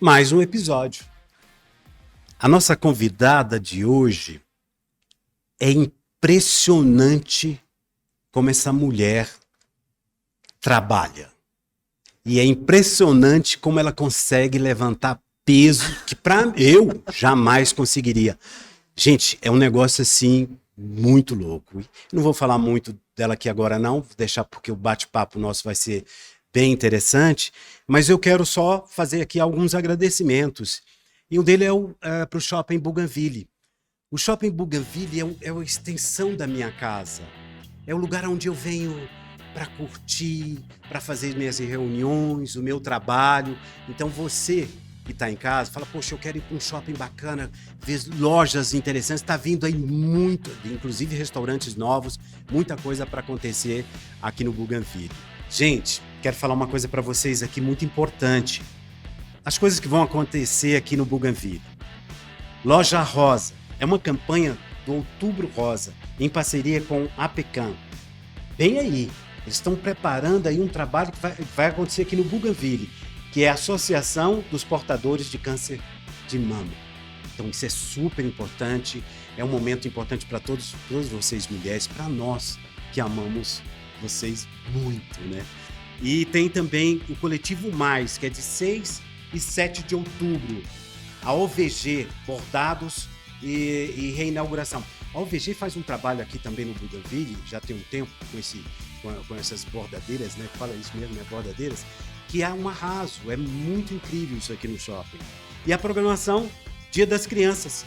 mais um episódio. A nossa convidada de hoje é impressionante como essa mulher trabalha. E é impressionante como ela consegue levantar peso que eu jamais conseguiria. Gente, é um negócio assim muito louco. Não vou falar muito dela aqui agora não, vou deixar porque o bate-papo nosso vai ser bem interessante, mas eu quero só fazer aqui alguns agradecimentos. E um deles é para o Shopping Bougainville. O Shopping Bougainville é uma extensão da minha casa. É o lugar onde eu venho para curtir, para fazer minhas reuniões, o meu trabalho. Então você que está em casa, fala, poxa, eu quero ir para um shopping bacana, ver lojas interessantes, está vindo aí muito, inclusive restaurantes novos, muita coisa para acontecer aqui no Bougainville. Gente, quero falar uma coisa para vocês aqui muito importante. As coisas que vão acontecer aqui no Bougainville. Loja Rosa, é uma campanha do Outubro Rosa, em parceria com a Pecan. Bem aí, eles estão preparando aí um trabalho que vai acontecer aqui no Bougainville, que é a Associação dos Portadores de Câncer de Mama. Então isso é super importante, é um momento importante para todas vocês mulheres, para nós que amamos vocês muito, né? E tem também o Coletivo Mais, que é de 6 e 7 de outubro, a OVG, Bordados e Reinauguração. A OVG faz um trabalho aqui também no Bougainville, já tem um tempo com essas bordadeiras, né? Fala isso mesmo, né? Bordadeiras, que é um arraso, é muito incrível isso aqui no shopping. E a programação, Dia das Crianças.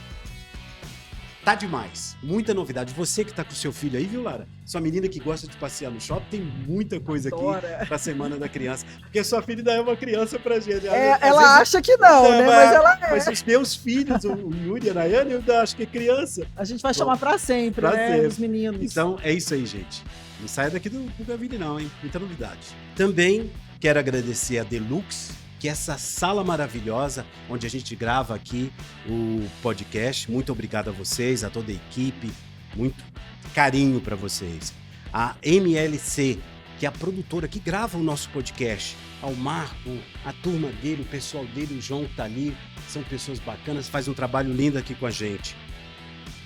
Tá demais, muita novidade. Você que tá com seu filho aí, viu, Lara? Sua menina que gosta de passear no shopping, tem muita coisa aqui pra Semana da Criança. Porque sua filha ainda é uma criança pra gente. Ela acha que não, né? Mas ela é. Mas os meus filhos, o Yuri e a Nayane, eu acho que é criança. A gente vai chamar pra sempre, né? Os meninos. Então, é isso aí, gente. Não saia daqui do Bougainville não, hein? Muita novidade. Também quero agradecer a Deluxe, que é essa sala maravilhosa onde a gente grava aqui o podcast. Muito obrigado a vocês, a toda a equipe. Muito carinho para vocês. A MLC, que é a produtora que grava o nosso podcast. Ao Marco, a turma dele, o pessoal dele, o João que tá ali. São pessoas bacanas, faz um trabalho lindo aqui com a gente.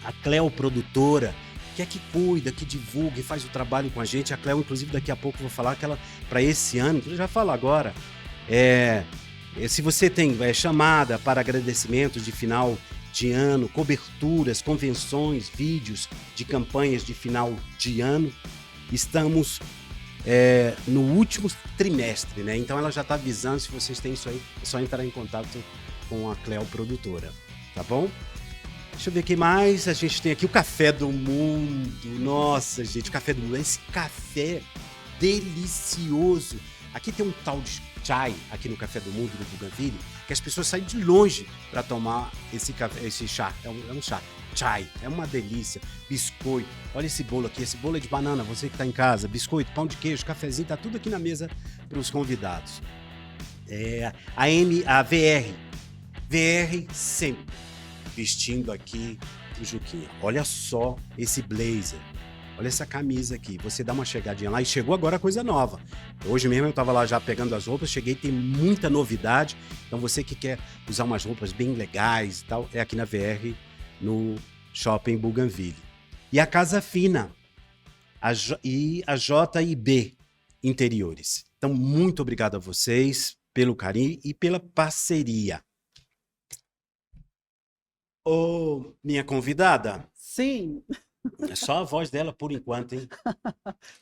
A Cleo, produtora, que é que cuida, que divulga e faz o trabalho com a gente. A Cleo, inclusive, daqui a pouco eu vou falar que ela, para esse ano, que eu já falo agora, se você tem chamada para agradecimentos de final de ano, coberturas, convenções, vídeos de campanhas de final de ano, estamos no último trimestre, né? Então ela já está avisando, se vocês têm isso aí, é só entrar em contato com a Cleo Produtora, tá bom? Deixa eu ver o que mais. A gente tem aqui o Café do Mundo. Nossa, gente, o Café do Mundo. Esse café delicioso. Aqui tem um tal de chai, aqui no Café do Mundo, no Bougainville, que as pessoas saem de longe para tomar esse chá. É um chá. Chai. É uma delícia. Biscoito. Olha esse bolo aqui. Esse bolo é de banana, você que está em casa. Biscoito, pão de queijo, cafezinho, tá tudo aqui na mesa para os convidados. A VR. VR sempre vestindo aqui o Juquinha. Olha só esse blazer. Olha essa camisa aqui. Você dá uma chegadinha lá e chegou agora a coisa nova. Hoje mesmo eu tava lá já pegando as roupas, cheguei, tem muita novidade. Então você que quer usar umas roupas bem legais e tal, é aqui na VR, no Shopping Bougainville. E a Casa Fina e a JIB Interiores. Então muito obrigado a vocês pelo carinho e pela parceria. Ô, minha convidada. Sim. É só a voz dela por enquanto, hein?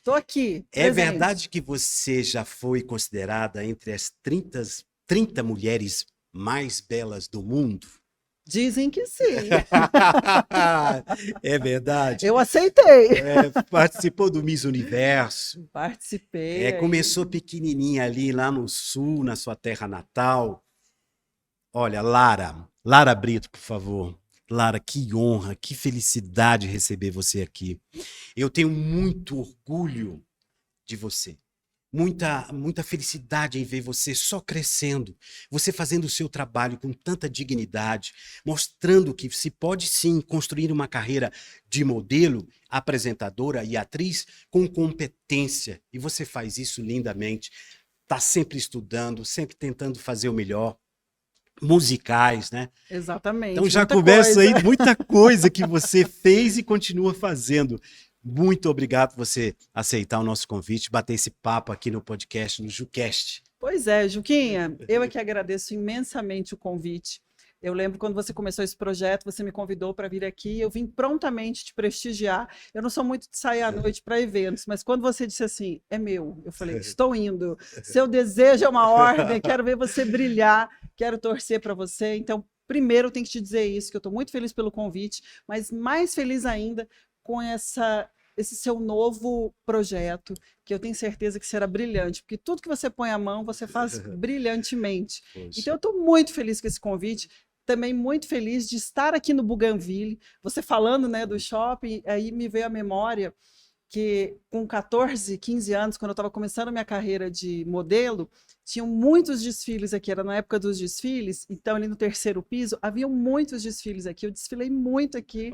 Tô aqui. É presente. verdade que você já foi considerada entre as 30 mulheres mais belas do mundo? Dizem que sim. É verdade. Eu aceitei. Participou do Miss Universo. Participei. Começou pequenininha ali, lá no sul, na sua terra natal. Olha, Lara Brito, por favor. Lara, que honra, que felicidade receber você aqui. Eu tenho muito orgulho de você. Muita felicidade em ver você só crescendo, você fazendo o seu trabalho com tanta dignidade, mostrando que se pode sim construir uma carreira de modelo, apresentadora e atriz com competência. E você faz isso lindamente. Está sempre estudando, sempre tentando fazer o melhor. musicais, né? Exatamente. Então já muita começa coisa. aí muita coisa que você fez e continua fazendo. Muito obrigado por você aceitar o nosso convite, bater esse papo aqui no podcast, no JuCast. Pois é, Juquinha, eu é que agradeço imensamente o convite. Eu lembro quando você começou esse projeto, você me convidou para vir aqui, eu vim prontamente te prestigiar. Eu não sou muito de sair à noite para eventos, mas quando você disse assim, é meu, eu falei, estou indo. Seu desejo é uma ordem, quero ver você brilhar, quero torcer para você. Então, primeiro eu tenho que te dizer isso, que eu estou muito feliz pelo convite, mas mais feliz ainda com esse seu novo projeto, que eu tenho certeza que será brilhante, porque tudo que você põe a mão, você faz brilhantemente. Poxa. Então, eu estou muito feliz com esse convite, também muito feliz de estar aqui no Bougainville. Você falando, né, do shopping, aí me veio à memória que com 14, 15 anos, quando eu estava começando a minha carreira de modelo, tinham muitos desfiles aqui, era na época dos desfiles, então ali no terceiro piso, havia muitos desfiles aqui, eu desfilei muito aqui.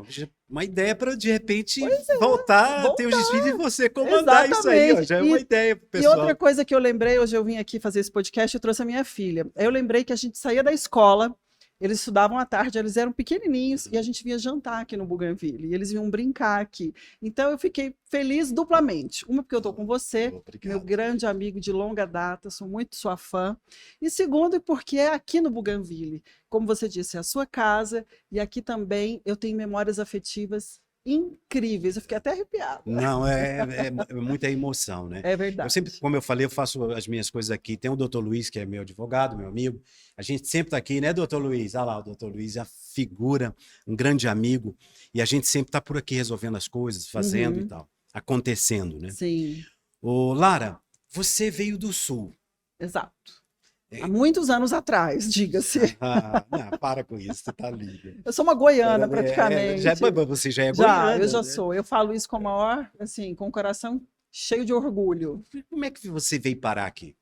Uma ideia para, de repente, voltar a ter os desfiles e você comandar isso aí, ó, Exatamente. já é uma ideia pro E pessoal. outra coisa que eu lembrei, hoje eu vim aqui fazer esse podcast, eu trouxe a minha filha. Aí eu lembrei que a gente saía da escola, eles estudavam à tarde, eles eram pequenininhos, e a gente vinha jantar aqui no Bougainville, e eles vinham brincar aqui. Então eu fiquei feliz duplamente. Uma, porque eu estou com você, Obrigado. meu grande amigo de longa data, sou muito sua fã. E segundo, porque é aqui no Bougainville. Como você disse, é a sua casa, e aqui também eu tenho memórias afetivas incríveis. Eu fiquei até arrepiada. Não, é muita emoção, né? É verdade. Eu sempre, como eu falei, eu faço as minhas coisas aqui. Tem o doutor Luiz, que é meu advogado, meu amigo. A gente sempre está aqui, né, doutor Luiz? Olha lá, o doutor Luiz é a figura, um grande amigo. E a gente sempre está por aqui resolvendo as coisas, fazendo e tal, acontecendo, né? Sim. Ô, Lara, você veio do Sul. Exato. Há muitos anos atrás, diga-se. Não, para com isso, você tá linda. Eu sou uma goiana, praticamente. Você já é Já, goiana, eu já né? sou. Eu falo isso com a maior, assim, com o coração cheio de orgulho. Como é que você veio parar aqui?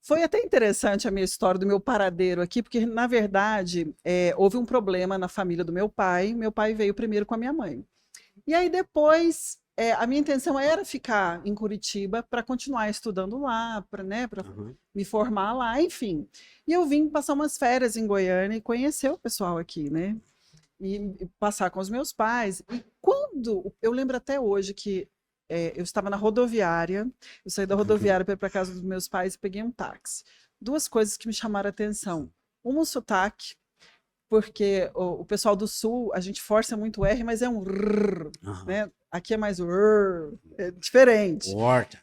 Foi até interessante a minha história do meu paradeiro aqui, porque, na verdade, houve um problema na família do meu pai. Meu pai veio primeiro com a minha mãe. E aí, depois, a minha intenção era ficar em Curitiba para continuar estudando lá, para, né, me formar lá, enfim. E eu vim passar umas férias em Goiânia e conhecer o pessoal aqui, né? E passar com os meus pais. E quando, eu lembro até hoje que eu estava na rodoviária, eu saí da rodoviária para ir para casa dos meus pais e peguei um táxi. Duas coisas que me chamaram a atenção. Uma, o sotaque, porque o pessoal do Sul, a gente força muito o R, mas é um rrr, né? Aqui é mais rrr, é diferente. Porta.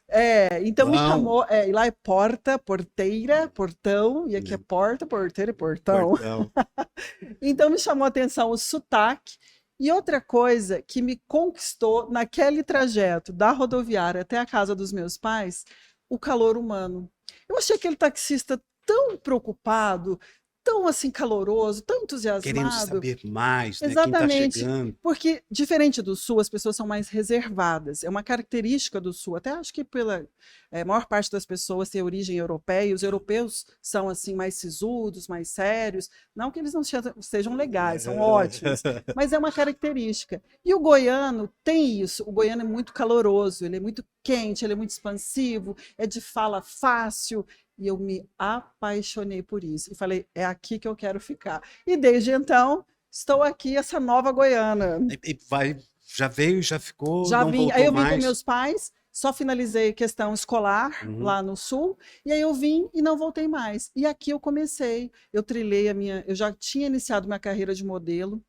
Então me chamou, e lá é porta, porteira, portão, e aqui é porta, porteira e portão. Então me chamou a atenção o sotaque. E outra coisa que me conquistou naquele trajeto da rodoviária até a casa dos meus pais, o calor humano. Eu achei aquele taxista tão preocupado, tão assim caloroso, tão entusiasmado. Querendo saber mais, né? Exatamente, Quem tá chegando. porque diferente do Sul, as pessoas são mais reservadas. É uma característica do Sul. Até acho que pela maior parte das pessoas tem origem europeia, e os europeus são assim mais sisudos, mais sérios. Não que eles não sejam legais, são ótimos, mas é uma característica. E o goiano tem isso. O goiano é muito caloroso, ele é muito quente, ele é muito expansivo, é de fala fácil. E eu me apaixonei por isso. E falei, é aqui que eu quero ficar. E desde então, estou aqui, essa nova goiana. Já veio, já ficou, já não vim, voltou aí eu vim mais. com meus pais, só finalizei questão escolar lá no Sul, e aí eu vim e não voltei mais. E aqui eu comecei, eu trilhei eu já tinha iniciado minha carreira de modelo,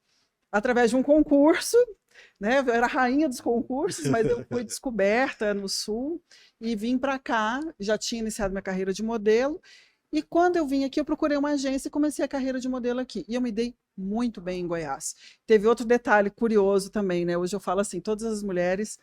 através de um concurso, né? Eu era a rainha dos concursos, mas eu fui descoberta no Sul e vim para cá, já tinha iniciado minha carreira de modelo, e quando eu vim aqui, eu procurei uma agência e comecei a carreira de modelo aqui. E eu me dei muito bem em Goiás. Teve outro detalhe curioso também, né? Hoje eu falo assim, todas as mulheres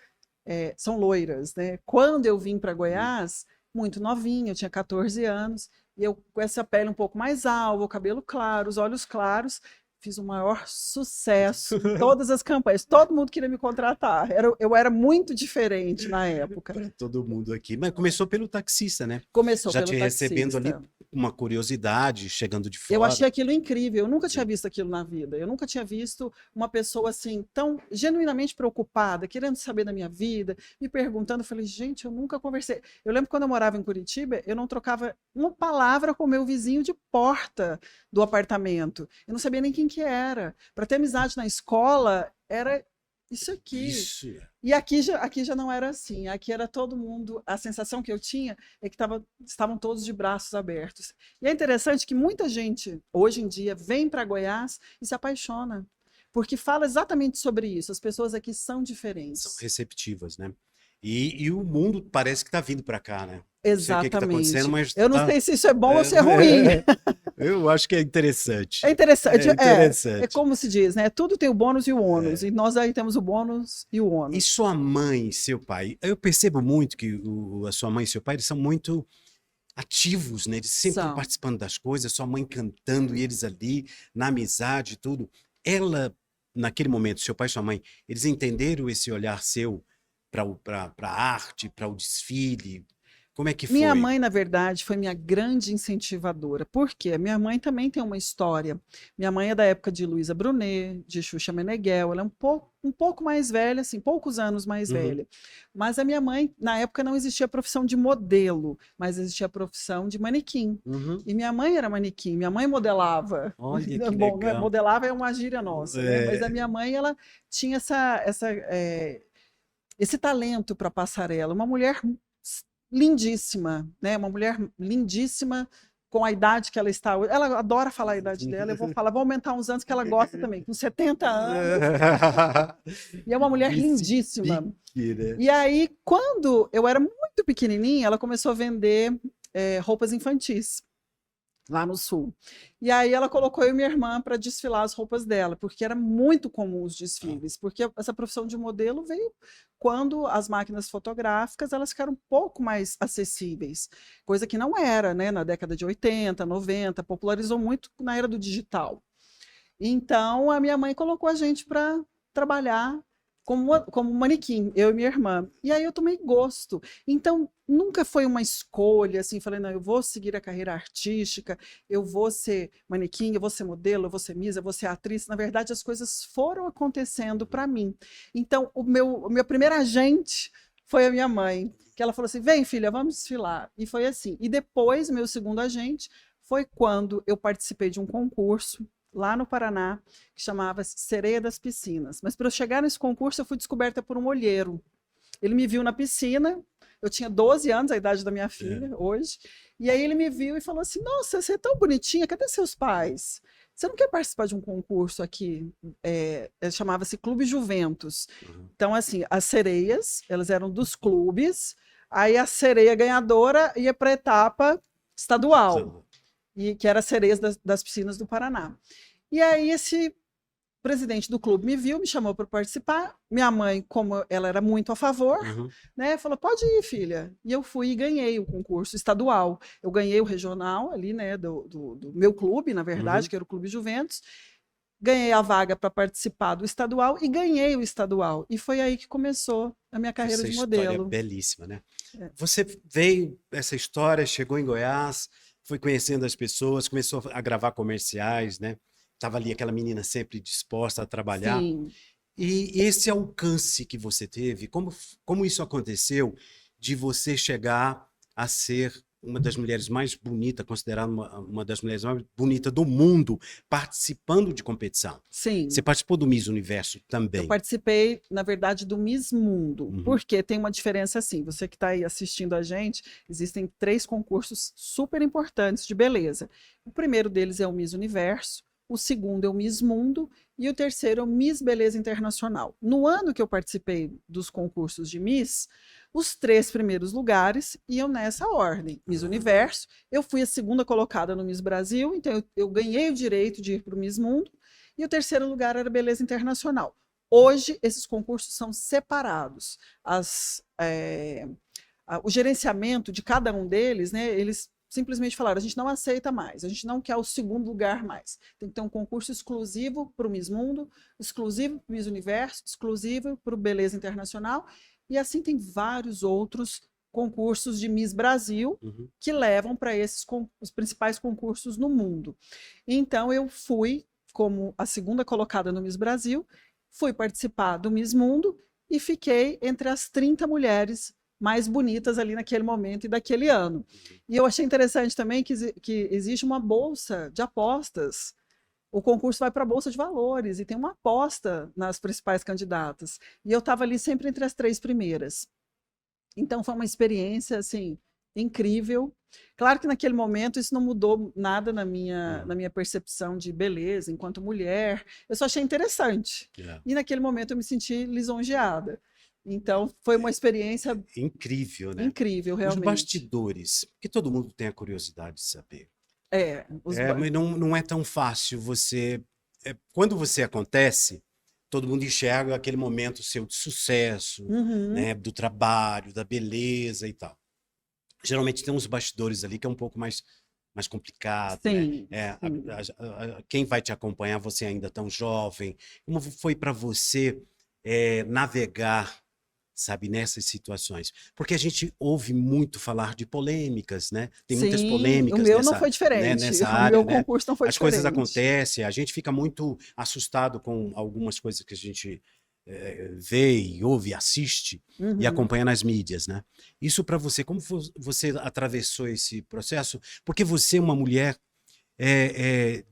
são loiras, né? Quando eu vim para Goiás, muito novinha, eu tinha 14 anos, e eu com essa pele um pouco mais alva, o cabelo claro, os olhos claros, fiz o maior sucesso em todas as campanhas. Todo mundo queria me contratar. Eu era muito diferente na época. Para todo mundo aqui. Mas começou pelo taxista, né? Começou já pelo te taxista. recebendo ali uma curiosidade, chegando de Eu fora. achei aquilo incrível, eu nunca tinha Sim. visto aquilo na vida, eu nunca tinha visto uma pessoa assim, tão genuinamente preocupada, querendo saber da minha vida, me perguntando, eu falei, gente, eu nunca conversei. Eu lembro quando eu morava em Curitiba, eu não trocava uma palavra com o meu vizinho de porta do apartamento, eu não sabia nem quem que era. Para ter amizade na escola, era isso aqui. Isso. E aqui já não era assim. Aqui era todo mundo. A sensação que eu tinha é que estavam todos de braços abertos. E é interessante que muita gente, hoje em dia, vem para Goiás e se apaixona. Porque fala exatamente sobre isso. As pessoas aqui são São diferentes. receptivas, né? E o mundo parece que está vindo para cá, né? Não sei o que está acontecendo, Exatamente. mas Eu não tá, sei se isso é bom ou se é ruim. eu acho que é interessante. É interessante. É interessante. É como se diz, né? Tudo tem o bônus e o ônus. É. E nós aí temos o bônus e o E ônus. sua mãe e seu pai? Eu percebo muito que a sua mãe e seu pai eles são muito ativos, né? Eles sempre estão São. participando das coisas, sua mãe cantando e eles ali, na amizade e tudo. Ela, naquele momento, seu pai e sua mãe, eles entenderam esse olhar seu para a arte, para o desfile? Como é que Minha foi? mãe, na verdade, foi minha grande incentivadora. Por quê? Minha mãe também tem uma história. Minha mãe é da época de Luísa Brunet, de Xuxa Meneghel. Ela é um pouco mais velha, assim, poucos anos mais Uhum. velha. Mas a minha mãe, na época, não existia a profissão de modelo, mas existia a profissão de manequim. Uhum. E minha mãe era manequim, minha mãe modelava. Olha que Bom, legal. modelava é uma gíria nossa, né? Mas a minha mãe, ela tinha esse talento para passarela. Uma mulher lindíssima, né? Uma mulher lindíssima com a idade que ela está hoje. Ela adora falar a idade dela. Eu vou falar, vou aumentar uns anos que ela gosta também, com 70 anos. E é uma mulher lindíssima. Pique, né? E aí, quando eu era muito pequenininha, ela começou a vender roupas infantis lá no sul. E aí ela colocou eu e minha irmã para desfilar as roupas dela, porque era muito comum os desfiles, porque essa profissão de modelo veio quando as máquinas fotográficas elas ficaram um pouco mais acessíveis, coisa que não era, né, na década de 80, 90, popularizou muito na era do digital. Então a minha mãe colocou a gente para trabalhar como manequim, eu e minha irmã. E aí eu tomei gosto. Então, nunca foi uma escolha, assim, falei, não, eu vou seguir a carreira artística, eu vou ser manequim, eu vou ser modelo, eu vou ser Miss, eu vou ser atriz. Na verdade, as coisas foram acontecendo para mim. Então, o meu primeiro agente foi a minha mãe, que ela falou assim, vem, filha, vamos desfilar. E foi assim. E depois, meu segundo agente foi quando eu participei de um concurso lá no Paraná, que chamava-se Sereia das Piscinas. Mas para eu chegar nesse concurso, eu fui descoberta por um olheiro. Ele me viu na piscina, eu tinha 12 anos, a idade da minha filha, hoje, e aí ele me viu e falou assim, nossa, você é tão bonitinha, cadê seus pais? Você não quer participar de um concurso aqui? Chamava-se Clube Juventus. Então, assim, as sereias, elas eram dos clubes, aí a sereia ganhadora ia para a etapa estadual, que era Sereias das Piscinas do Paraná. E aí esse presidente do clube me viu, me chamou para participar. Minha mãe, como ela era muito a favor, né, falou, pode ir, filha. E eu fui e ganhei o concurso estadual. Eu ganhei o regional ali, né, do meu clube, na verdade, que era o Clube Juventus. Ganhei a vaga para participar do estadual e ganhei o estadual. E foi aí que começou a minha carreira de modelo. Essa história belíssima, né? Você veio, essa história, chegou em Goiás, foi conhecendo as pessoas, começou a gravar comerciais, né? Tava ali aquela menina sempre disposta a trabalhar. Sim. E esse alcance que você teve, como isso aconteceu de você chegar a ser uma das mulheres mais bonitas, considerada uma das mulheres mais bonitas do mundo, participando de competição? Sim. Você participou do Miss Universo também? Eu participei, na verdade, do Miss Mundo, porque tem uma diferença assim, você que está aí assistindo a gente, existem 3 concursos super importantes de beleza. O primeiro deles é o Miss Universo, o segundo é o Miss Mundo e o terceiro é o Miss Beleza Internacional. No ano que eu participei dos concursos de Miss, os 3 primeiros lugares iam nessa ordem. Miss Universo, eu fui a segunda colocada no Miss Brasil, então eu ganhei o direito de ir para o Miss Mundo, e o terceiro lugar era Beleza Internacional. Hoje, esses concursos são separados. O gerenciamento de cada um deles, né, eles simplesmente falaram, a gente não aceita mais, a gente não quer o segundo lugar mais. Tem que ter um concurso exclusivo para o Miss Mundo, exclusivo para o Miss Universo, exclusivo para o Beleza Internacional, e assim tem vários outros concursos de Miss Brasil que levam para os principais concursos no mundo. Então, eu fui como a segunda colocada no Miss Brasil, fui participar do Miss Mundo e fiquei entre as 30 mulheres mais bonitas ali naquele momento e daquele ano. E eu achei interessante também que existe uma bolsa de apostas. O concurso vai para a Bolsa de Valores e tem uma aposta nas principais candidatas. E eu estava ali sempre entre as 3 primeiras. Então foi uma experiência assim incrível. Claro que naquele momento isso não mudou nada na minha percepção de beleza enquanto mulher. Eu só achei interessante. E naquele momento eu me senti lisonjeada. Então foi uma experiência incrível, né? Incrível, realmente. Os bastidores, que todo mundo tem a curiosidade de saber. Mas não é tão fácil você... quando você acontece, todo mundo enxerga aquele momento seu de sucesso, né, do trabalho, da beleza e tal. Geralmente tem uns bastidores ali que é um pouco mais complicado, sim, né? Quem vai te acompanhar, você ainda tão jovem, como foi para você navegar, sabe, nessas situações? Porque a gente ouve muito falar de polêmicas, né? Tem muitas polêmicas o meu não foi diferente. Né, nessa área, o meu concurso não foi As diferente. coisas acontecem, a gente fica muito assustado com algumas coisas que a gente vê e ouve, assiste e acompanha nas mídias, né? Isso para você, como você atravessou esse processo? Porque você é uma mulher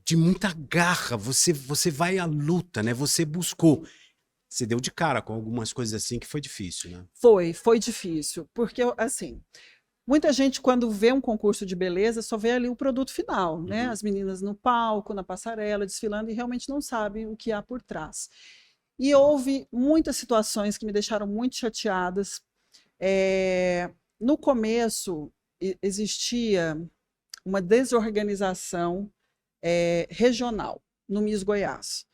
de muita garra, você vai à luta, né? Você buscou. Você deu de cara com algumas coisas assim que foi difícil, né? Foi difícil, porque assim, muita gente quando vê um concurso de beleza só vê ali o produto final, né? As meninas no palco, na passarela, desfilando e realmente não sabem o que há por trás. E houve muitas situações que me deixaram muito chateadas. No começo existia uma desorganização regional no Miss Goiás.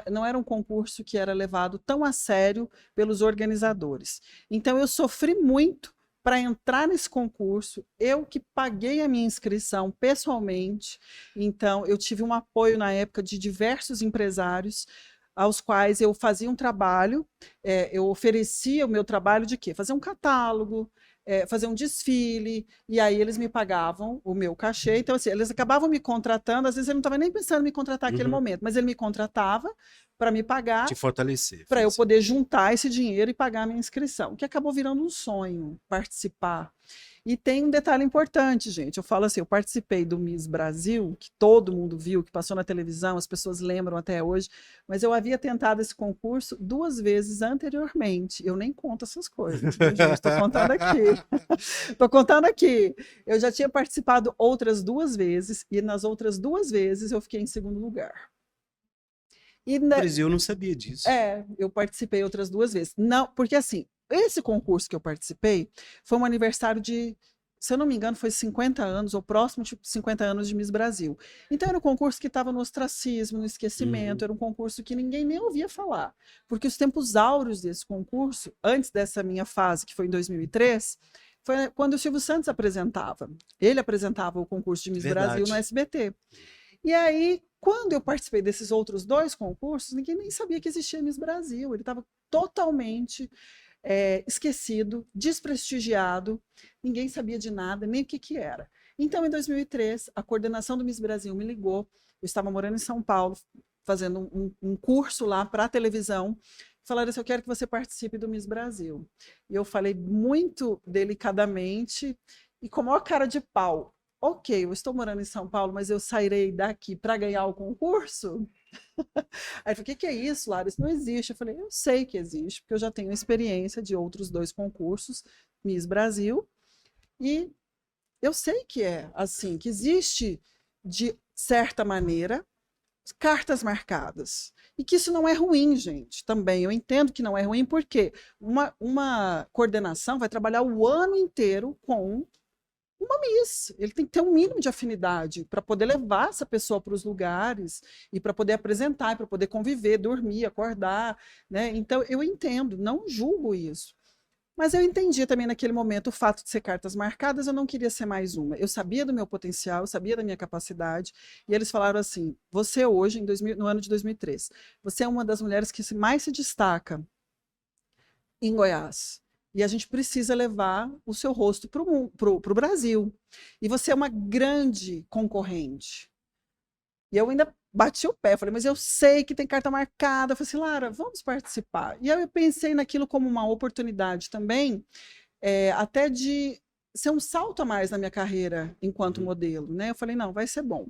Não era um concurso que era levado tão a sério pelos organizadores. Então, eu sofri muito para entrar nesse concurso, eu que paguei a minha inscrição pessoalmente. Então, eu tive um apoio na época de diversos empresários, aos quais eu fazia um trabalho, eu oferecia o meu trabalho de quê? Fazer um catálogo, fazer um desfile, e aí eles me pagavam o meu cachê. Então, assim, eles acabavam me contratando, às vezes eu não estava nem pensando em me contratar naquele momento, mas ele me contratava para me pagar, te fortalecer, para eu poder juntar esse dinheiro e pagar a minha inscrição, que acabou virando um sonho participar. E tem um detalhe importante, gente. Eu falo assim, eu participei do Miss Brasil, que todo mundo viu, que passou na televisão, as pessoas lembram até hoje, mas eu havia tentado esse concurso 2 vezes anteriormente. Eu nem conto essas coisas, gente. Estou contando aqui. Estou contando aqui. Eu já tinha participado outras 2 vezes, e nas outras 2 vezes eu fiquei em segundo lugar. Mas eu não sabia disso. Eu participei outras 2 vezes. Não, porque assim, esse concurso que eu participei foi um aniversário de, se eu não me engano, foi 50 anos, ou próximo de 50 anos de Miss Brasil. Então era um concurso que estava no ostracismo, no esquecimento, era um concurso que ninguém nem ouvia falar. Porque os tempos áureos desse concurso, antes dessa minha fase, que foi em 2003, foi quando o Silvio Santos apresentava. Ele apresentava o concurso de Miss Brasil no SBT. E aí, quando eu participei desses outros 2 concursos, ninguém nem sabia que existia Miss Brasil. Ele estava totalmente esquecido, desprestigiado, ninguém sabia de nada, nem o que era. Então, em 2003, a coordenação do Miss Brasil me ligou, eu estava morando em São Paulo, fazendo um curso lá para a televisão, falaram assim, eu quero que você participe do Miss Brasil. E eu falei muito delicadamente e com a maior cara de pau, ok, eu estou morando em São Paulo, mas eu sairei daqui para ganhar o concurso? Aí ele falou, o que é isso, Lara? Isso não existe. Eu falei, eu sei que existe, porque eu já tenho experiência de outros 2 concursos, Miss Brasil, e eu sei que é assim, que existe, de certa maneira, cartas marcadas. E que isso não é ruim, gente, também. Eu entendo que não é ruim, porque uma coordenação vai trabalhar o ano inteiro com uma Miss. Ele tem que ter um mínimo de afinidade para poder levar essa pessoa para os lugares e para poder apresentar, para poder conviver, dormir, acordar, né? Então eu entendo, não julgo isso. Mas eu entendia também naquele momento o fato de ser cartas marcadas, eu não queria ser mais uma. Eu sabia do meu potencial, eu sabia da minha capacidade, e eles falaram assim: você hoje, no ano de 2003, você é uma das mulheres que mais se destaca em Goiás. E a gente precisa levar o seu rosto para o Brasil. E você é uma grande concorrente. E eu ainda bati o pé, falei, mas eu sei que tem carta marcada. Eu falei assim, Lara, vamos participar. E aí eu pensei naquilo como uma oportunidade também, até de ser um salto a mais na minha carreira enquanto modelo, né? Eu falei, não, vai ser bom.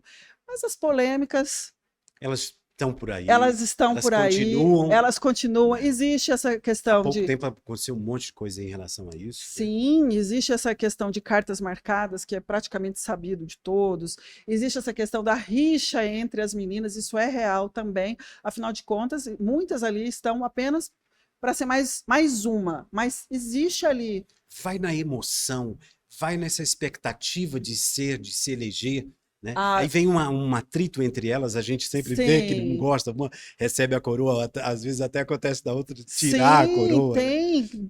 Mas as polêmicas... Elas estão por aí. Elas estão Elas por aí, continuam. elas continuam. Né? Existe essa Há questão pouco de... tempo aconteceu um monte de coisa em relação a isso. Sim, né? Existe essa questão de cartas marcadas, que é praticamente sabido de todos. Existe essa questão da rixa entre as meninas, isso é real também. Afinal de contas, muitas ali estão apenas para ser mais uma, mas existe ali... Vai na emoção, vai nessa expectativa de se eleger, né? Aí vem um atrito entre elas, a gente sempre vê que não gosta, uma recebe a coroa, às vezes até acontece da outra tirar a coroa.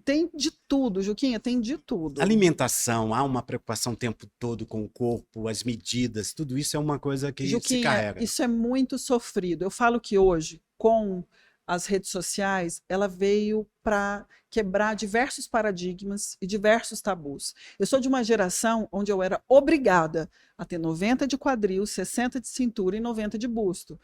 Tem de tudo, Juquinha, tem de tudo. Alimentação, há uma preocupação o tempo todo com o corpo, as medidas, tudo isso é uma coisa que Juquinha, se carrega. Isso é muito sofrido. Eu falo que hoje, com as redes sociais, ela veio para quebrar diversos paradigmas e diversos tabus. Eu sou de uma geração onde eu era obrigada a ter 90 de quadril, 60 de cintura e 90 de busto.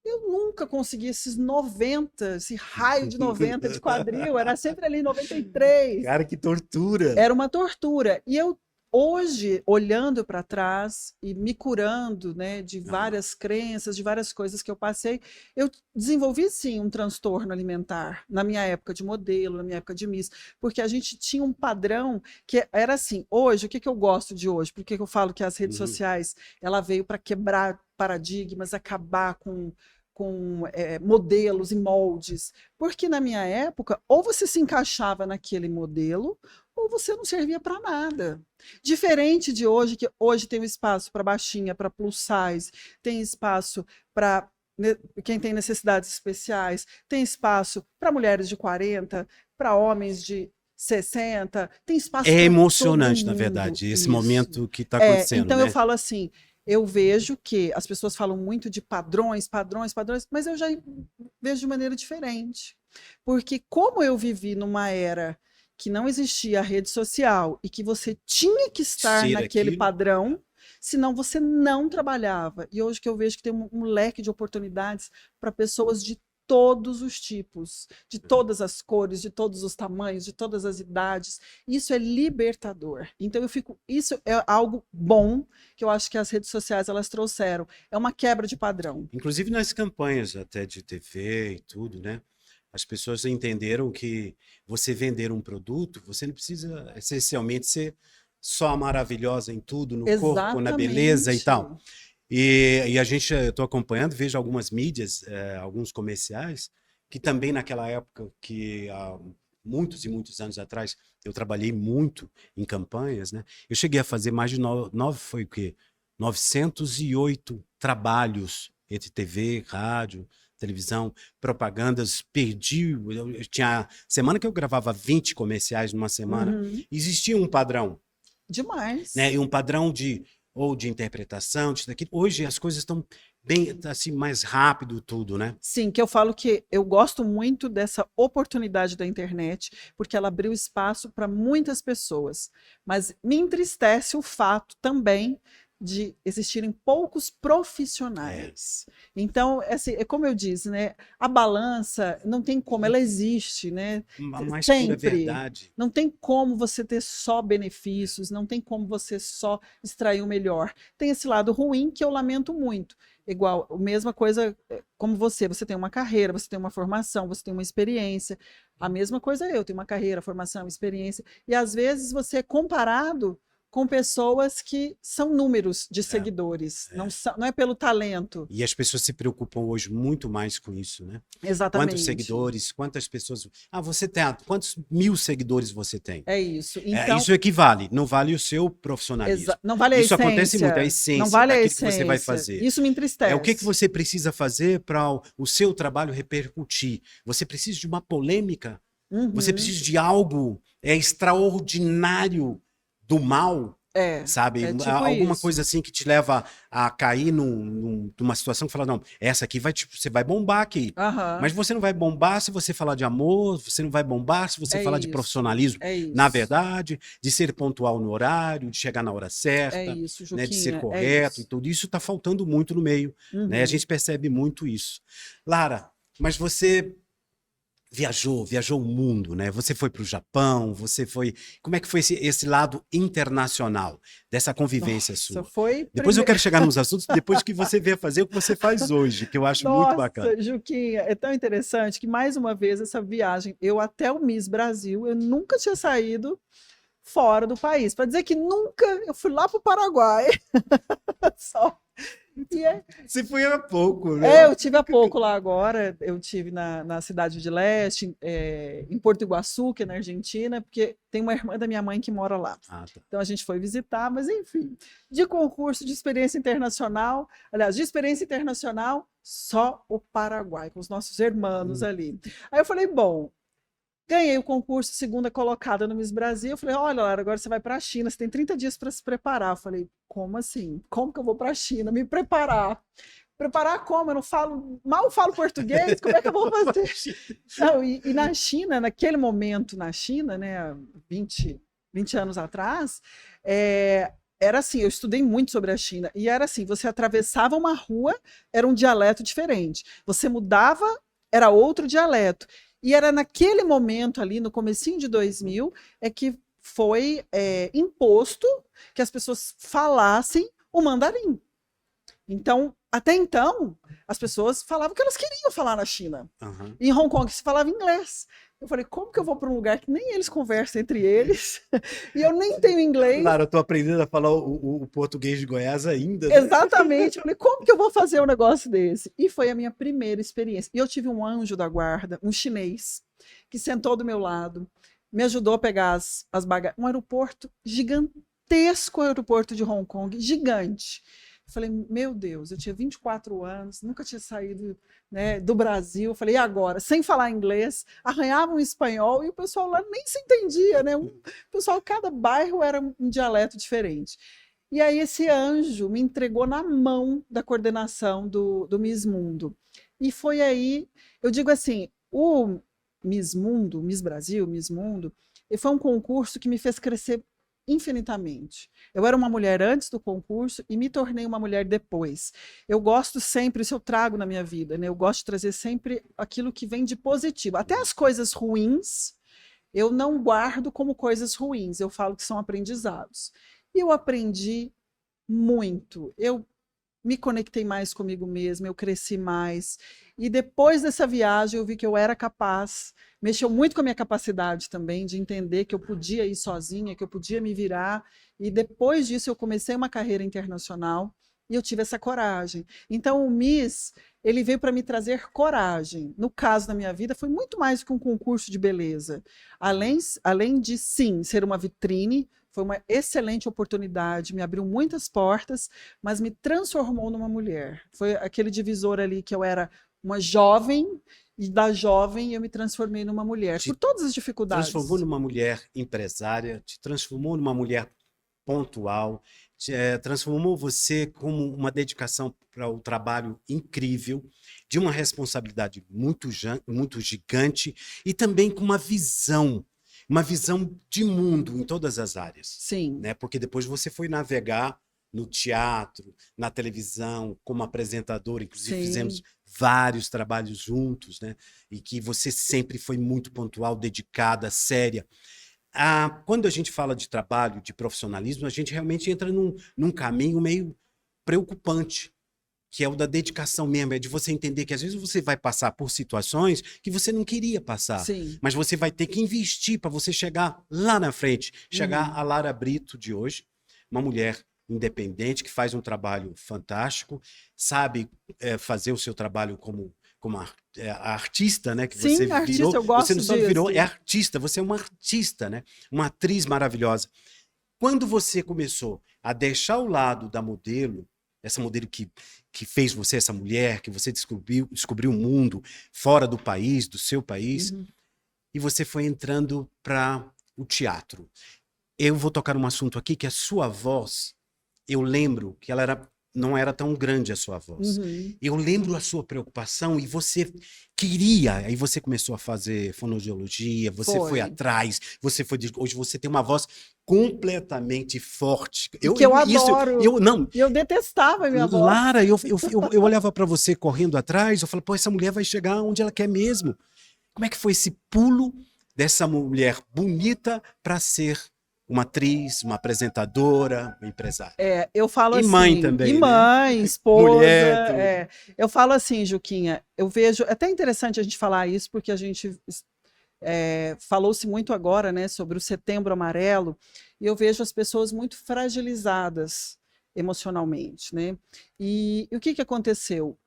Eu nunca consegui esses 90, esse raio de 90 de quadril, era sempre ali 93. Cara, que tortura! Era uma tortura. E eu, hoje, olhando para trás e me curando, né, de várias crenças, de várias coisas que eu passei, eu desenvolvi, sim, um transtorno alimentar na minha época de modelo, na minha época de Miss, porque a gente tinha um padrão que era assim, hoje, o que eu gosto de hoje? Porque eu falo que as redes sociais, ela veio para quebrar paradigmas, acabar com modelos e moldes, porque na minha época, ou você se encaixava naquele modelo, ou você não servia para nada. Diferente de hoje, que hoje tem um espaço para baixinha, para plus size, tem espaço para quem tem necessidades especiais, tem espaço para mulheres de 40, para homens de 60, tem espaço para todo mundo. É emocionante, na verdade, esse momento que está acontecendo. Então né? eu falo assim, eu vejo que as pessoas falam muito de padrões, mas eu já vejo de maneira diferente. Porque como eu vivi numa era que não existia rede social e que você tinha que estar naquele padrão, senão você não trabalhava. E hoje que eu vejo que tem um leque de oportunidades para pessoas de todos os tipos, de todas as cores, de todos os tamanhos, de todas as idades. Isso é libertador. Então isso é algo bom que eu acho que as redes sociais elas trouxeram. É uma quebra de padrão. Inclusive nas campanhas até de TV e tudo, né? As pessoas entenderam que você vender um produto, você não precisa essencialmente ser só maravilhosa em tudo, no corpo, na beleza e tal. E a gente, eu estou acompanhando, vejo algumas mídias, alguns comerciais, que também naquela época, que há muitos e muitos anos atrás, eu trabalhei muito em campanhas, né? Eu cheguei a fazer mais de 908 trabalhos entre TV, rádio, televisão, propagandas, perdi. Eu tinha semana que eu gravava 20 comerciais numa semana. Existia um padrão. Demais. Né? E um padrão de interpretação, disso daqui. Hoje as coisas estão bem assim, mais rápido tudo, né? Sim, que eu falo que eu gosto muito dessa oportunidade da internet, porque ela abriu espaço para muitas pessoas. Mas me entristece o fato também de existirem poucos profissionais. Então, assim, é como eu disse, né? A balança não tem como, ela existe, né? Mas sempre. Pura verdade. Não tem como você ter só benefícios, não tem como você só extrair o melhor. Tem esse lado ruim que eu lamento muito. Igual, a mesma coisa como você tem uma carreira, você tem uma formação, você tem uma experiência. A mesma coisa eu tenho uma carreira, formação, experiência. E às vezes você é comparado com pessoas que são números de seguidores, não é pelo talento. E as pessoas se preocupam hoje muito mais com isso, né? Exatamente. Quantos seguidores, quantas pessoas... você tem... Quantos 1000 seguidores você tem? É isso. Então, isso equivale, não vale o seu profissionalismo. Não vale a essência. Isso acontece muito, a essência não vale daquilo que você vai fazer. Isso me entristece. O que você precisa fazer para o seu trabalho repercutir? Você precisa de uma polêmica? Você precisa de algo extraordinário do mal sabe? é tipo Alguma isso. coisa assim que te leva a cair numa situação que fala, não, essa aqui você vai bombar aqui. Aham, Mas você não vai bombar se você falar de amor, você não vai bombar se você é falar de isso, profissionalismo, é na isso. verdade, de ser pontual no horário, de chegar na hora É certa, isso, né, de ser Juquinha, é correto e isso. tudo isso está faltando muito no meio, né? A Uhum. gente percebe muito isso. Lara, mas você viajou o mundo, né? Você foi para o Japão, você foi. Como é que foi esse lado internacional dessa convivência Nossa, sua? foi Depois eu primeiro. quero chegar nos assuntos, depois que você vier fazer o que você faz hoje, que eu acho muito bacana. Nossa, Juquinha, é tão interessante que mais uma vez essa viagem, eu até o Miss Brasil, eu nunca tinha saído fora do país. Para dizer que nunca, eu fui lá para o Paraguai só. E Você foi há pouco, né? eu tive há pouco lá agora, eu tive na Cidade de Leste, em Porto Iguaçu, que é na Argentina, porque tem uma irmã da minha mãe que mora lá. Ah, tá. Então a gente foi visitar, mas enfim, de concurso de experiência internacional, aliás, de experiência internacional, só o Paraguai, com os nossos irmãos ali. Aí eu falei, bom, ganhei o concurso, segunda colocada no Miss Brasil. Eu falei, olha, Lara, agora você vai para a China, você tem 30 dias para se preparar. Eu falei, como assim? Como que eu vou para a China? Me preparar? Preparar como? Eu não falo, mal falo português, como é que eu vou fazer? Não, e na China, naquele momento na China, né, 20 anos atrás, era assim, eu estudei muito sobre a China, e era assim, você atravessava uma rua, era um dialeto diferente. Você mudava, era outro dialeto. E era naquele momento ali, no comecinho de 2000, é que foi imposto que as pessoas falassem o mandarim. Então, até então, as pessoas falavam que elas queriam falar na China. Aham. E em Hong Kong se falava inglês. Eu falei, como que eu vou para um lugar que nem eles conversam entre eles? E eu nem tenho inglês. Lara, eu tô aprendendo a falar o português de Goiás ainda, né? Exatamente. Eu falei, como que eu vou fazer um negócio desse? E foi a minha primeira experiência. E eu tive um anjo da guarda, um chinês, que sentou do meu lado, me ajudou a pegar as bagagens. Um aeroporto gigantesco, aeroporto de Hong Kong, gigante. Eu falei, meu Deus, eu tinha 24 anos, nunca tinha saído, né, do Brasil. Eu falei, e agora? Sem falar inglês, arranhava um espanhol e o pessoal lá nem se entendia, né? O pessoal, cada bairro era um dialeto diferente. E aí esse anjo me entregou na mão da coordenação do Miss Mundo. E foi aí, eu digo assim, o Miss Mundo, Miss Brasil, Miss Mundo, foi um concurso que me fez crescer infinitamente. Eu era uma mulher antes do concurso e me tornei uma mulher depois. Eu gosto sempre, isso eu trago na minha vida, né? Eu gosto de trazer sempre aquilo que vem de positivo. Até as coisas ruins, eu não guardo como coisas ruins, eu falo que são aprendizados. E eu aprendi muito. Eu me conectei mais comigo mesma, eu cresci mais. E depois dessa viagem eu vi que eu era capaz, mexeu muito com a minha capacidade também de entender que eu podia ir sozinha, que eu podia me virar. E depois disso eu comecei uma carreira internacional e eu tive essa coragem. Então o Miss, ele veio para me trazer coragem. No caso da minha vida, foi muito mais do que um concurso de beleza. Além de, sim, ser uma vitrine, foi uma excelente oportunidade, me abriu muitas portas, mas me transformou numa mulher. Foi aquele divisor ali que eu era uma jovem, e da jovem eu me transformei numa mulher, Te por todas as transformou dificuldades. numa mulher empresária, te transformou numa mulher pontual, transformou você como uma dedicação para o trabalho incrível, de uma responsabilidade muito gigante e também com uma visão de mundo em todas as áreas, Sim, né? Porque depois você foi navegar no teatro, na televisão, como apresentador, inclusive fizemos sim, vários trabalhos juntos, né? E que você sempre foi muito pontual, dedicada, séria. Quando a gente fala de trabalho, de profissionalismo, a gente realmente entra num caminho meio preocupante, que é o da dedicação mesmo, é de você entender que às vezes você vai passar por situações que você não queria passar, sim. mas você vai ter que investir para você chegar lá na frente, chegar Uhum. a Lara Brito de hoje, uma mulher independente que faz um trabalho fantástico, sabe fazer o seu trabalho como a artista, né, que você Sim, virou, artista, eu você não gosto só virou, é disso. artista, você é uma artista, né, uma atriz maravilhosa. Quando você começou a deixar o lado da modelo, essa modelo que fez você essa mulher, que você descobriu o mundo fora do país, do seu país, Uhum. e você foi entrando para o teatro. eu vou tocar um assunto aqui que a sua voz, eu lembro que não era tão grande a sua voz. Uhum. Eu lembro a sua preocupação e você queria, aí você começou a fazer fonoaudiologia, você foi atrás, hoje você tem uma voz completamente forte. Que eu adoro. E eu detestava a minha voz. Lara, eu olhava para você correndo atrás, eu falava, pô, essa mulher vai chegar onde ela quer mesmo. Como é que foi esse pulo dessa mulher bonita para ser uma atriz, uma apresentadora, uma empresária? Eu falo assim... E mãe também, E mãe, né? esposa. Mulher, eu falo assim, Juquinha, eu vejo... É até interessante a gente falar isso, porque a gente... falou-se muito agora, né, sobre o Setembro Amarelo, e eu vejo as pessoas muito fragilizadas emocionalmente, né? E o que aconteceu?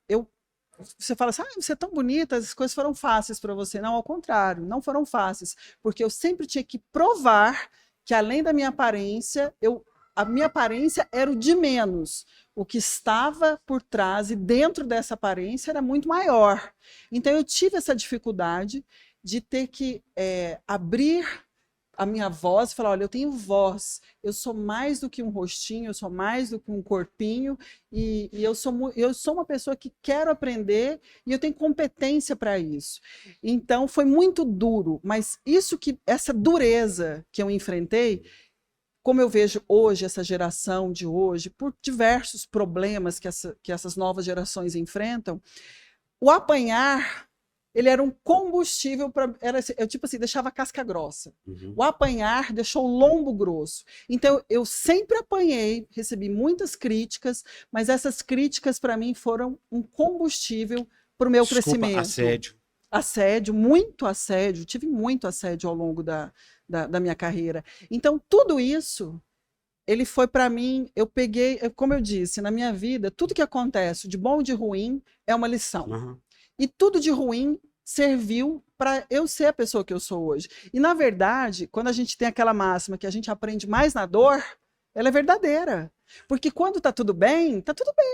Você fala assim, você é tão bonita, as coisas foram fáceis para você. Não, ao contrário, não foram fáceis, porque eu sempre tinha que provar que, além da minha aparência, a minha aparência era o de menos. O que estava por trás e dentro dessa aparência era muito maior. Então, eu tive essa dificuldade de ter que abrir a minha voz e falar, olha, eu tenho voz, eu sou mais do que um rostinho, eu sou mais do que um corpinho, e eu sou uma pessoa que quero aprender e eu tenho competência para isso. Então, foi muito duro, mas essa dureza que eu enfrentei, como eu vejo hoje, essa geração de hoje, por diversos problemas que essas novas gerações enfrentam, o apanhar... ele era um combustível para... Eu, tipo assim, deixava a casca grossa. Uhum. O apanhar deixou o lombo grosso. Então, eu sempre apanhei, recebi muitas críticas, mas essas críticas, para mim, foram um combustível para o meu crescimento. Assédio, muito assédio. Tive muito assédio ao longo da minha carreira. Então, tudo isso... ele foi para mim, eu peguei, como eu disse, na minha vida, tudo que acontece, de bom e de ruim, é uma lição. Uhum. E tudo de ruim serviu para eu ser a pessoa que eu sou hoje. E, na verdade, quando a gente tem aquela máxima que a gente aprende mais na dor, ela é verdadeira. Porque quando tá tudo bem,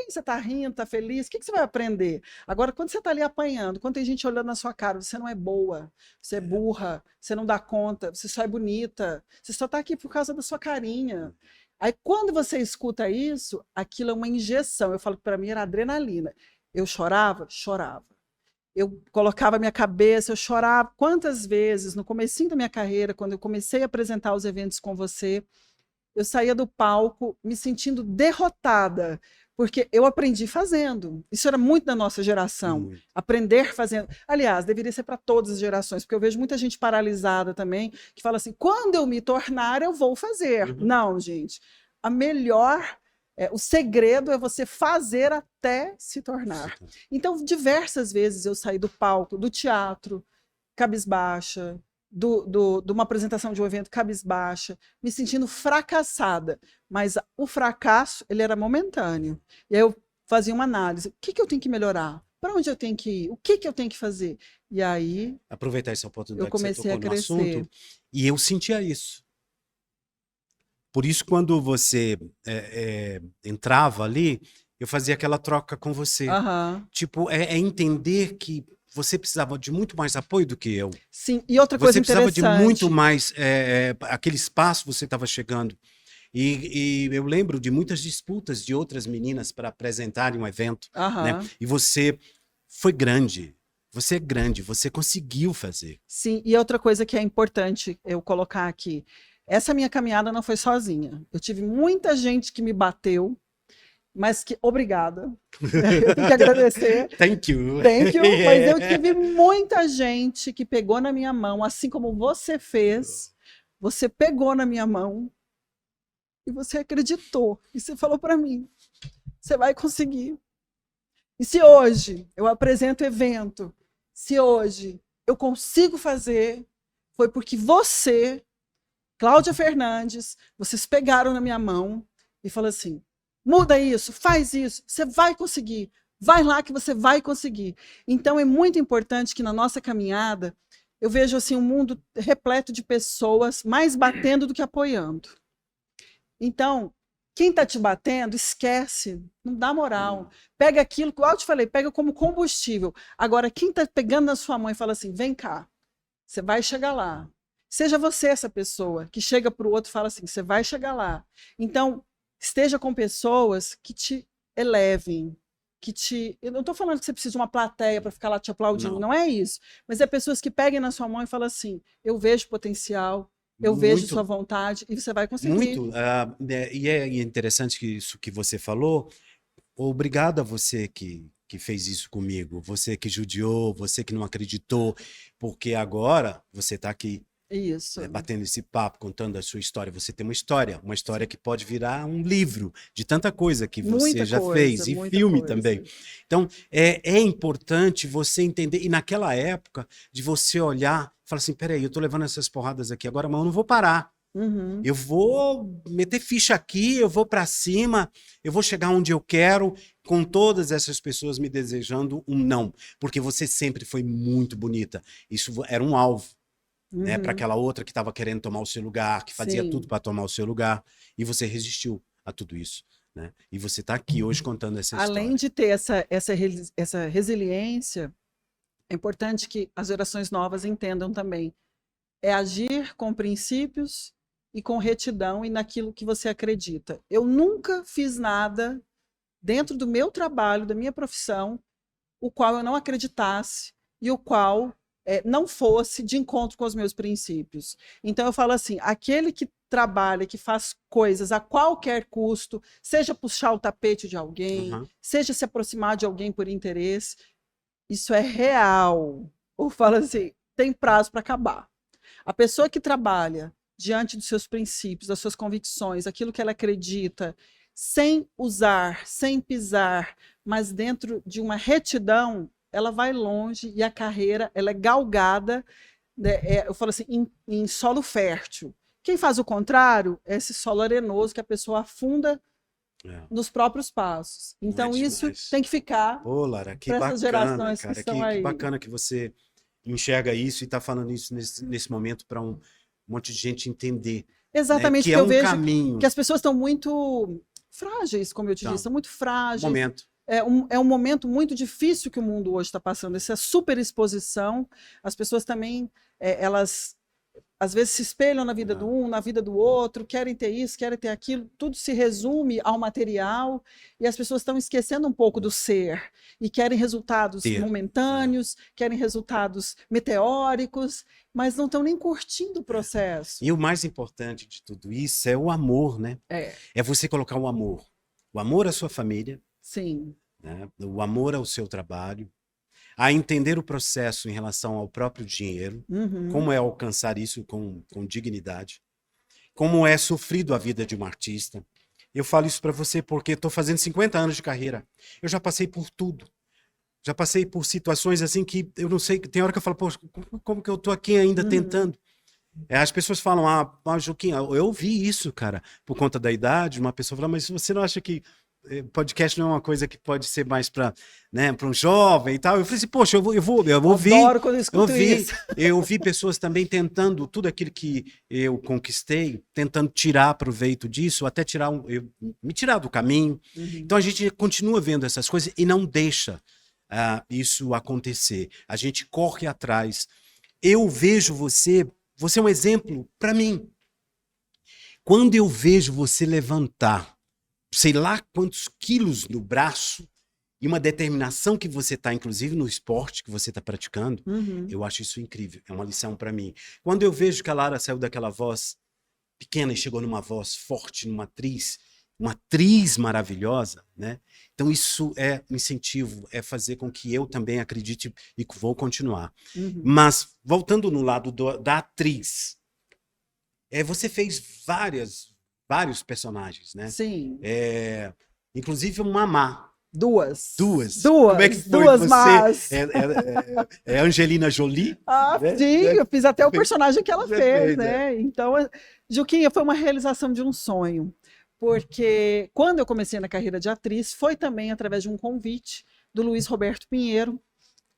você tá rindo, tá feliz, o que você vai aprender? Agora, quando você tá ali apanhando, quando tem gente olhando na sua cara, você não é boa, você é burra, você não dá conta, você só é bonita, você só tá aqui por causa da sua carinha. Aí, quando você escuta isso, aquilo é uma injeção. Eu falo que para mim era adrenalina. Eu chorava? Chorava. Eu colocava a minha cabeça, eu chorava. Quantas vezes, no comecinho da minha carreira, quando eu comecei a apresentar os eventos com você, eu saía do palco me sentindo derrotada, porque eu aprendi fazendo. Isso era muito da nossa geração, aprender fazendo. Aliás, deveria ser para todas as gerações, porque eu vejo muita gente paralisada também, que fala assim, quando eu me tornar, eu vou fazer. Uhum. Não, gente. O segredo é você fazer até se tornar. Então, diversas vezes eu saí do palco, do teatro, cabisbaixa, de uma apresentação de um evento cabisbaixa, me sentindo fracassada. Mas o fracasso, ele era momentâneo. E aí eu fazia uma análise. O que eu tenho que melhorar? Para onde eu tenho que ir? O que eu tenho que fazer? E aí... aproveitar essa oportunidade eu comecei que você tocou a crescer. no assunto, e eu sentia isso. Por isso, quando você entrava ali, eu fazia aquela troca com você. Uhum. Tipo, entender que você precisava de muito mais apoio do que eu. Sim, e outra coisa interessante... Você precisava de muito mais... aquele espaço você estava chegando. E eu lembro de muitas disputas de outras meninas para apresentarem um evento. Uhum. Né? E você foi grande. Você é grande, você conseguiu fazer. Sim, e outra coisa que é importante eu colocar aqui... essa minha caminhada não foi sozinha. Eu tive muita gente que me bateu, mas que... obrigada. Eu tenho que agradecer. Thank you. Thank you. Mas eu tive muita gente que pegou na minha mão, assim como você fez. Você pegou na minha mão e você acreditou. E você falou para mim, você vai conseguir. E se hoje eu apresento evento, se hoje eu consigo fazer, foi porque você... Cláudia Fernandes, vocês pegaram na minha mão e falaram assim, muda isso, faz isso, você vai conseguir, vai lá que você vai conseguir. Então é muito importante que na nossa caminhada, eu vejo assim, um mundo repleto de pessoas mais batendo do que apoiando. Então, quem está te batendo, esquece, não dá moral. Pega aquilo, como eu te falei, pega como combustível. Agora, quem está pegando na sua mão e fala assim, vem cá, você vai chegar lá. Seja você essa pessoa que chega para o outro e fala assim, você vai chegar lá. Então, esteja com pessoas que te elevem, que te... Eu não estou falando que você precisa de uma plateia para ficar lá te aplaudindo, não é isso. Mas é pessoas que peguem na sua mão e falam assim, eu vejo potencial, eu vejo sua vontade e você vai conseguir. Muito. E é interessante que isso que você falou. Obrigado a você que fez isso comigo, você que judiou, você que não acreditou, porque agora você está aqui. Isso. Batendo esse papo, contando a sua história. Você tem uma história que pode virar um livro de tanta coisa que você já fez, e filme também. Então, é importante você entender, e naquela época, de você olhar e falar assim, peraí, eu tô levando essas porradas aqui agora, mas eu não vou parar. Eu vou meter ficha aqui, eu vou para cima, eu vou chegar onde eu quero, com todas essas pessoas me desejando um não, porque você sempre foi muito bonita. Isso era um alvo. Né, para aquela outra que estava querendo tomar o seu lugar, que fazia tudo para tomar o seu lugar, e você resistiu a tudo isso. Né? E você está aqui hoje contando essa história. Além de ter essa resiliência, é importante que as gerações novas entendam também. É agir com princípios e com retidão e naquilo que você acredita. Eu nunca fiz nada dentro do meu trabalho, da minha profissão, o qual eu não acreditasse e o qual não fosse de encontro com os meus princípios. Então eu falo assim, aquele que trabalha, que faz coisas a qualquer custo, seja puxar o tapete de alguém, seja se aproximar de alguém por interesse, isso é real. Ou fala assim, tem prazo para acabar. A pessoa que trabalha diante dos seus princípios, das suas convicções, aquilo que ela acredita, sem usar, sem pisar, mas dentro de uma retidão, ela vai longe e a carreira ela é galgada, né, eu falo assim, em solo fértil. Quem faz o contrário é esse solo arenoso que a pessoa afunda nos próprios passos. Então isso tem que ficar para essas gerações cara, que estão aí. Que bacana que você enxerga isso e está falando isso nesse momento para um monte de gente entender. Exatamente, né, que eu vejo caminho. que as pessoas estão muito frágeis, como eu te disse, estão muito frágeis. É um momento muito difícil que o mundo hoje está passando, essa superexposição. As pessoas também, elas às vezes se espelham na vida do um, na vida do outro, querem ter isso, querem ter aquilo, tudo se resume ao material, e as pessoas estão esquecendo um pouco do ser, e querem resultados momentâneos, querem resultados meteóricos, mas não estão nem curtindo o processo. E o mais importante de tudo isso é o amor, né? É você colocar o amor à sua família, sim, né? O amor ao seu trabalho, a entender o processo em relação ao próprio dinheiro, como é alcançar isso com dignidade, como é sofrido a vida de um artista. Eu falo isso para você porque estou fazendo 50 anos de carreira. Eu já passei por tudo. Já passei por situações assim que eu não sei, tem hora que eu falo, poxa, como que eu estou aqui ainda tentando? As pessoas falam, Joaquim, eu ouvi isso, cara, por conta da idade. Uma pessoa fala, mas você não acha que podcast não é uma coisa que pode ser mais para, né, para um jovem e tal? Eu falei assim, poxa, eu ouvi. Adoro quando eu escuto isso. Eu ouvi pessoas também tentando tudo aquilo que eu conquistei, tentando tirar proveito disso, até me tirar do caminho. Então a gente continua vendo essas coisas e não deixa isso acontecer. A gente corre atrás. Eu vejo você é um exemplo para mim. Quando eu vejo você levantar sei lá quantos quilos no braço e uma determinação que você está, inclusive no esporte que você está praticando, eu acho isso incrível, é uma lição para mim. Quando eu vejo que a Lara saiu daquela voz pequena e chegou numa voz forte, uma atriz maravilhosa, né? Então isso é um incentivo, é fazer com que eu também acredite e vou continuar. Mas, voltando no lado da atriz, você fez vários personagens, né? Sim. Inclusive o Mamá. Duas. Como é que foi duas você? Más. É Angelina Jolie? Né? Sim, eu fiz até o personagem que ela fez, né? Então, Juquinha, foi uma realização de um sonho. Porque quando eu comecei na carreira de atriz, foi também através de um convite do Luiz Roberto Pinheiro,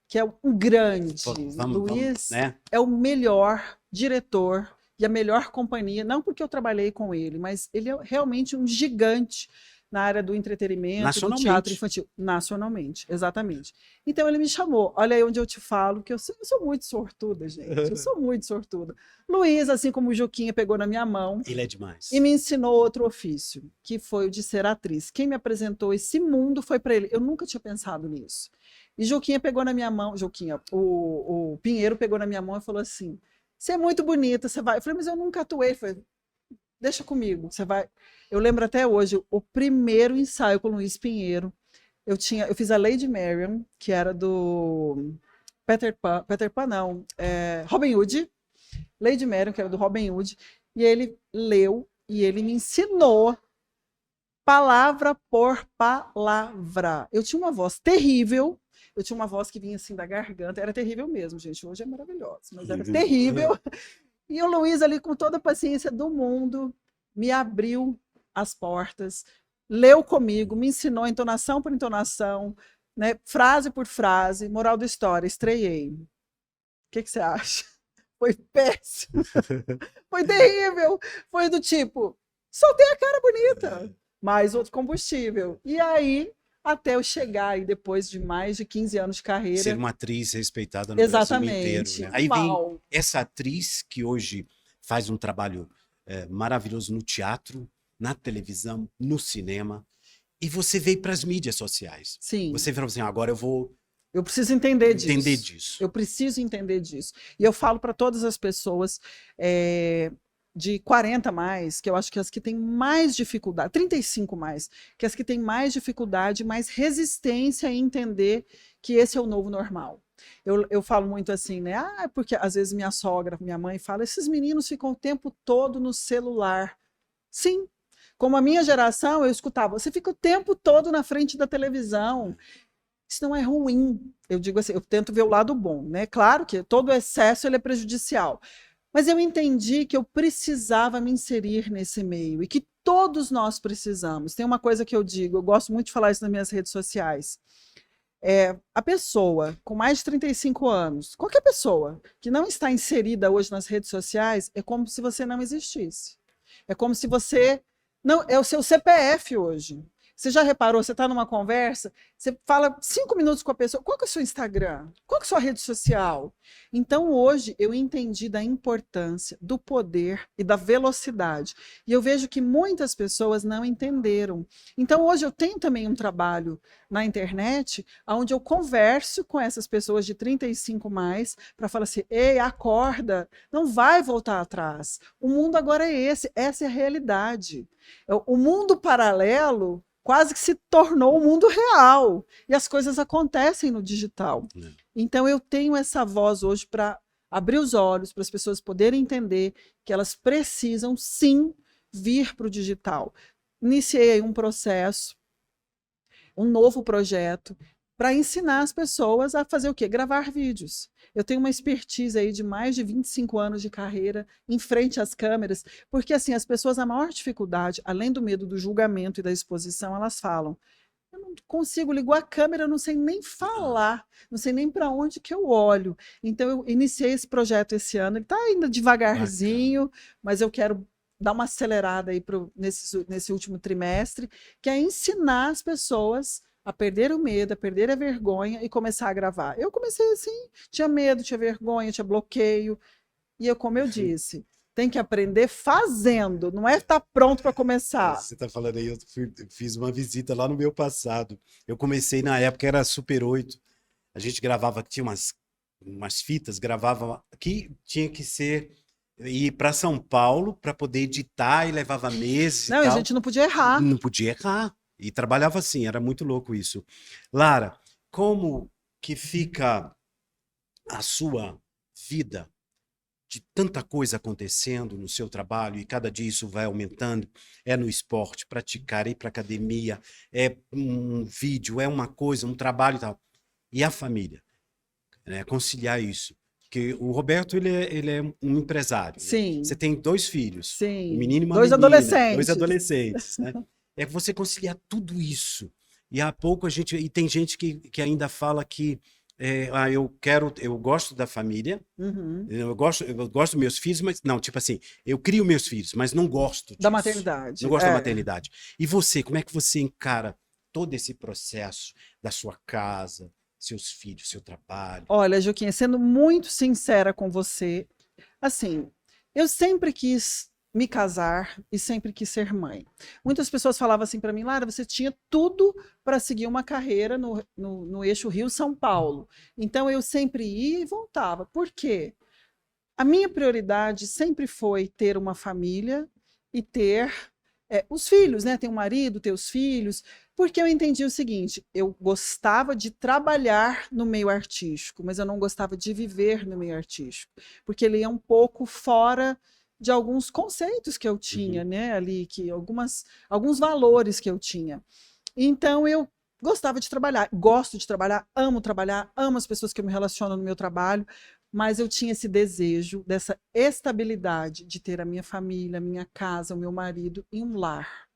que é um grande. Luiz né? É o melhor diretor e a melhor companhia, não porque eu trabalhei com ele, mas ele é realmente um gigante na área do entretenimento, do Nacionalmente. teatro infantil. Nacionalmente, exatamente. Então ele me chamou. Olha aí onde eu te falo que eu sou muito sortuda, gente. Eu sou muito sortuda. Luiz, assim como o Juquinha, pegou na minha mão Ele é demais. e me ensinou outro ofício, que foi o de ser atriz. Quem me apresentou esse mundo foi para ele. Eu nunca tinha pensado nisso. E Juquinha pegou na minha mão, o Pinheiro pegou na minha mão e falou assim: você é muito bonita, você vai. Eu falei, mas eu nunca atuei. Ele falou, deixa comigo, você vai. Eu lembro até hoje, o primeiro ensaio com o Luiz Pinheiro, eu fiz a Lady Marian, que era do Peter Pan não, Robin Hood, Lady Marian, que era do Robin Hood, e ele leu e ele me ensinou palavra por palavra. Eu tinha uma voz terrível, eu tinha uma voz que vinha assim da garganta, era terrível mesmo, gente, hoje é maravilhosa, mas era terrível. E o Luiz ali, com toda a paciência do mundo, me abriu as portas, leu comigo, me ensinou entonação por entonação, né, frase por frase, moral da história, estreiei. O que você acha? Foi péssimo, foi terrível, foi do tipo, soltei a cara bonita, mais outro combustível. E aí, até eu chegar aí, depois de mais de 15 anos de carreira. Ser uma atriz respeitada no Brasil inteiro. Né? Aí vem essa atriz que hoje faz um trabalho maravilhoso no teatro, na televisão, no cinema. E você veio para as mídias sociais. Sim. Você falou assim, agora eu vou... Eu preciso entender disso. Eu preciso entender disso. E eu falo para todas as pessoas de 40 mais, que eu acho que as que têm mais dificuldade, 35 mais, que as que têm mais dificuldade, mais resistência em entender que esse é o novo normal. Eu falo muito assim, né? Porque às vezes minha sogra, minha mãe fala, esses meninos ficam o tempo todo no celular. Sim, como a minha geração, eu escutava, você fica o tempo todo na frente da televisão. Isso não é ruim. Eu digo assim, eu tento ver o lado bom, né? Claro que todo excesso ele é prejudicial. Mas eu entendi que eu precisava me inserir nesse meio e que todos nós precisamos. Tem uma coisa que eu digo, eu gosto muito de falar isso nas minhas redes sociais. A pessoa com mais de 35 anos, qualquer pessoa que não está inserida hoje nas redes sociais, é como se você não existisse. É como se você... não, é o seu CPF hoje. Você já reparou, você está numa conversa, você fala 5 minutos com a pessoa, qual que é o seu Instagram? Qual que é a sua rede social? Então, hoje, eu entendi da importância, do poder e da velocidade. E eu vejo que muitas pessoas não entenderam. Então, hoje, eu tenho também um trabalho na internet, onde eu converso com essas pessoas de 35 mais, para falar assim, ei, acorda, não vai voltar atrás. O mundo agora é esse, essa é a realidade. O mundo paralelo quase que se tornou o mundo real. E as coisas acontecem no digital. Então, eu tenho essa voz hoje para abrir os olhos, para as pessoas poderem entender que elas precisam, sim, vir para o digital. Iniciei aí um processo, um novo projeto, para ensinar as pessoas a fazer o quê? Gravar vídeos. Eu tenho uma expertise aí de mais de 25 anos de carreira em frente às câmeras, porque assim, as pessoas, a maior dificuldade, além do medo do julgamento e da exposição, elas falam, eu não consigo ligar a câmera, eu não sei nem falar, não sei nem para onde que eu olho. Então eu iniciei esse projeto esse ano, ele está ainda devagarzinho, mas eu quero dar uma acelerada aí nesse último trimestre, que é ensinar as pessoas a perder o medo, a perder a vergonha e começar a gravar. Eu comecei assim, tinha medo, tinha vergonha, tinha bloqueio. E como eu disse, tem que aprender fazendo, não é estar pronto para começar. Você está falando aí, eu fiz uma visita lá no meu passado. Eu comecei na época, era Super 8. A gente gravava, tinha umas fitas, gravava aqui, tinha que ir para São Paulo para poder editar e levava meses. Não, e a gente não podia errar. Não podia errar. E trabalhava assim, era muito louco isso. Lara, como que fica a sua vida de tanta coisa acontecendo no seu trabalho e cada dia isso vai aumentando? É no esporte, praticar, ir para academia, é um vídeo, é uma coisa, um trabalho e tal. E a família, né? Conciliar isso. Porque o Roberto, ele é um empresário. Sim. Né? Você tem 2 filhos. Sim. Um menino e uma menina. 2 adolescentes, né? É você conciliar tudo isso. E há pouco e tem gente que ainda fala que eu gosto da família, Uhum. eu gosto dos meus filhos, mas não, tipo assim, eu crio meus filhos, mas não gosto Da disso. Não maternidade. gosto da maternidade. E você, como é que você encara todo esse processo da sua casa, seus filhos, seu trabalho? Olha, Juquinha, sendo muito sincera com você, assim, eu sempre quis me casar e sempre quis ser mãe. Muitas pessoas falavam assim para mim, Lara, você tinha tudo para seguir uma carreira no eixo Rio-São Paulo. Então eu sempre ia e voltava. Por quê? A minha prioridade sempre foi ter uma família e ter os filhos, né? Ter um marido, ter os filhos, porque eu entendi o seguinte: eu gostava de trabalhar no meio artístico, mas eu não gostava de viver no meio artístico, porque ele é um pouco fora de alguns conceitos que eu tinha, Uhum. né? Ali, que alguns valores que eu tinha. Então eu gostava de trabalhar, gosto de trabalhar, amo as pessoas que eu me relaciono no meu trabalho, mas eu tinha esse desejo dessa estabilidade de ter a minha família, a minha casa, o meu marido e um lar.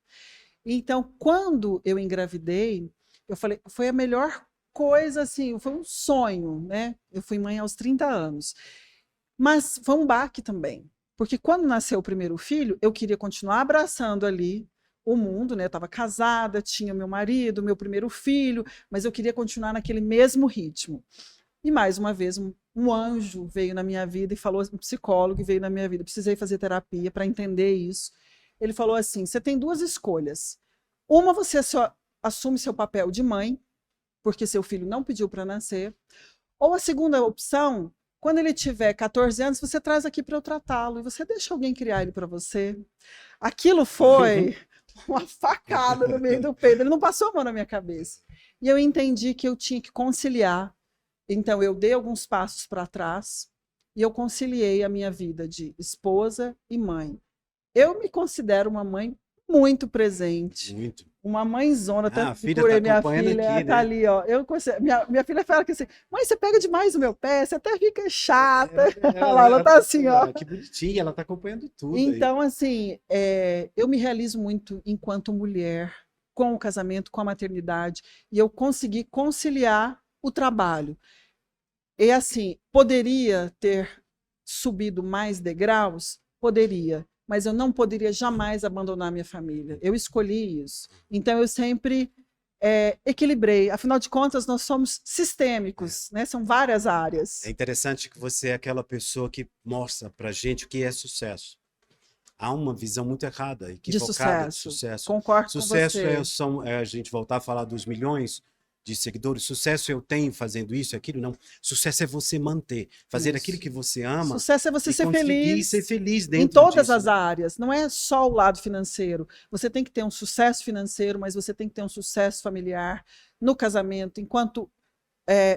Então, quando eu engravidei, eu falei, foi a melhor coisa, assim, foi um sonho, né? Eu fui mãe aos 30 anos. Mas foi um baque também, porque quando nasceu o primeiro filho, eu queria continuar abraçando ali o mundo, né? Eu estava casada, tinha meu marido, meu primeiro filho, mas eu queria continuar naquele mesmo ritmo. E mais uma vez, um anjo veio na minha vida e falou, um psicólogo veio na minha vida, precisei fazer terapia para entender isso. Ele falou assim: você tem duas escolhas. Uma, você só assume seu papel de mãe, porque seu filho não pediu para nascer. Ou a segunda opção, quando ele tiver 14 anos, você traz aqui para eu tratá-lo e você deixa alguém criar ele para você. Aquilo foi uma facada no meio do peito. Ele não passou a mão na minha cabeça. E eu entendi que eu tinha que conciliar. Então, eu dei alguns passos para trás e eu conciliei a minha vida de esposa e mãe. Eu me considero uma mãe muito presente, Muito. uma mãezona, Ah, tanto a que filha está curei minha acompanhando filha, aqui, tá né? ali, ó. Minha filha fala que assim, mãe, você pega demais o meu pé, você até fica chata. Ela tá assim, ó. Que bonitinha, ela está acompanhando tudo aí. Então, assim, eu me realizo muito enquanto mulher, com o casamento, com a maternidade, e eu consegui conciliar o trabalho. E assim, poderia ter subido mais degraus? Poderia, mas eu não poderia jamais abandonar minha família. Eu escolhi isso. Então eu sempre equilibrei. Afinal de contas, nós somos É. sistêmicos, né? São várias É áreas interessante que você é aquela pessoa que mostra pra gente o que é sucesso. Há uma visão muito errada, de equivocada de sucesso. sucesso. Concordo com Sucesso você. é a gente voltar a falar dos milhões de seguidores. Sucesso eu tenho fazendo isso e aquilo, não. Sucesso é você manter, fazer aquilo Isso. que você ama Sucesso é você e ser conseguir ser feliz feliz em dentro todas disso, as né? áreas. Não é só o lado financeiro. Você tem que ter um sucesso financeiro, mas você tem que ter um sucesso familiar no casamento, enquanto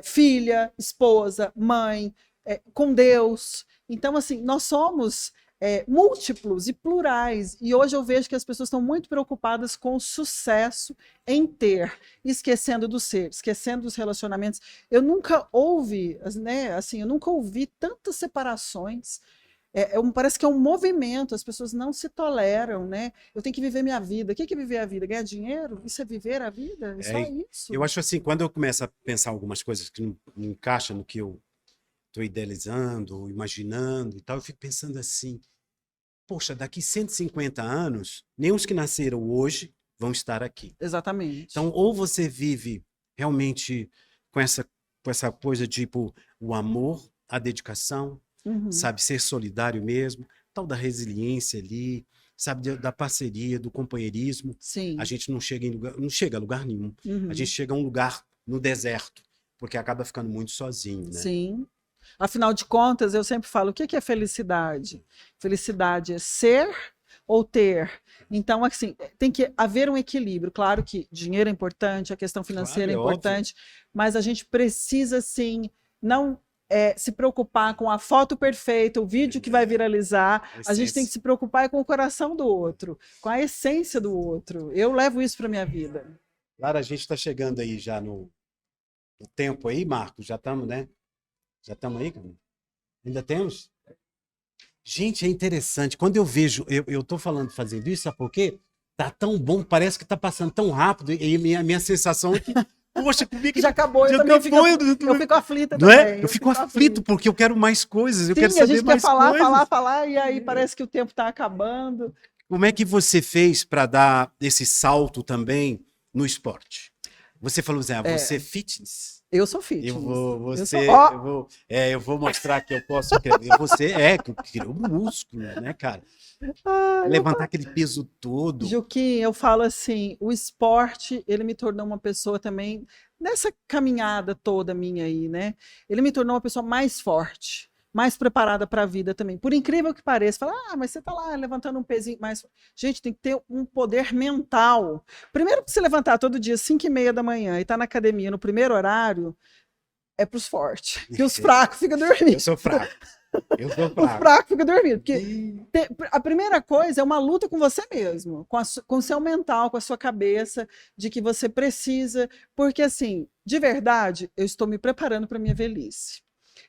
filha, esposa, mãe, com Deus. Então, assim, nós somos múltiplos e plurais. E hoje eu vejo que as pessoas estão muito preocupadas com o sucesso em ter, esquecendo do ser, esquecendo dos relacionamentos. Eu nunca ouvi, né, assim, eu nunca ouvi tantas separações. Parece que é um movimento, as pessoas não se toleram, né? Eu tenho que viver minha vida. O que é viver a vida? Ganhar dinheiro? Isso é viver a vida? É só É, eu isso. acho assim, quando eu começo a pensar algumas coisas que não encaixam no que eu estou idealizando, imaginando e tal, eu fico pensando assim, poxa, daqui 150 anos, nem os que nasceram hoje vão estar aqui. Exatamente. Então, ou você vive realmente com essa, com essa coisa tipo o amor, a dedicação, Uhum. sabe, ser solidário mesmo, tal da resiliência ali, sabe, da parceria, do companheirismo. A Sim. gente não chega a lugar nenhum. A gente Uhum. chega a um lugar no deserto, porque acaba ficando muito sozinho, né? Sim. Afinal de contas, eu sempre falo, o que é felicidade? Felicidade é ser ou ter? Então, assim, tem que haver um equilíbrio. Claro que dinheiro é importante, a questão Claro, financeira é é óbvio. importante, mas a gente precisa, sim, não se preocupar com a foto perfeita, o vídeo que vai viralizar. A A gente tem que essência. se preocupar com o coração do outro, com a essência do outro. Eu levo isso para minha vida. Claro, a gente está chegando aí já no tempo aí, Marcos, já estamos, né? Já estamos aí, cara? Ainda temos? Gente, é interessante. Quando eu vejo, eu tô falando, fazendo isso, sabe por quê? Tá tão bom, parece que tá passando tão rápido, e minha sensação é que poxa, comigo Já acabou, eu já também acabou, eu fico aflita não também. é? Eu fico aflito porque eu quero mais coisas, eu Sim, quero a saber gente quer mais falar, coisas. falar, e aí parece que o tempo está acabando. Como é que você fez para dar esse salto também no esporte? Você falou assim, você é fitness. Eu sou Eu fitness. vou, Eu sou, você, ó, eu vou mostrar que eu posso. Você que criou músculo, né, cara? Levantar aquele peso todo. Juquim, eu falo assim, o esporte, ele me tornou uma pessoa também, nessa caminhada toda minha aí, né? Ele me tornou uma pessoa mais forte, mais preparada para a vida também. Por incrível que pareça, fala, mas você tá lá levantando um pezinho mais. Gente, tem que ter um poder mental. Primeiro, para você levantar todo dia, 5:30 da manhã, e tá na academia no primeiro horário, é para os fortes, que os fracos ficam dormindo. Eu sou fraco. O fraco fica dormindo. Porque a primeira coisa é uma luta com você mesmo, com o seu mental, com a sua cabeça, de que você precisa. Porque, assim, de verdade, eu estou me preparando para a minha velhice.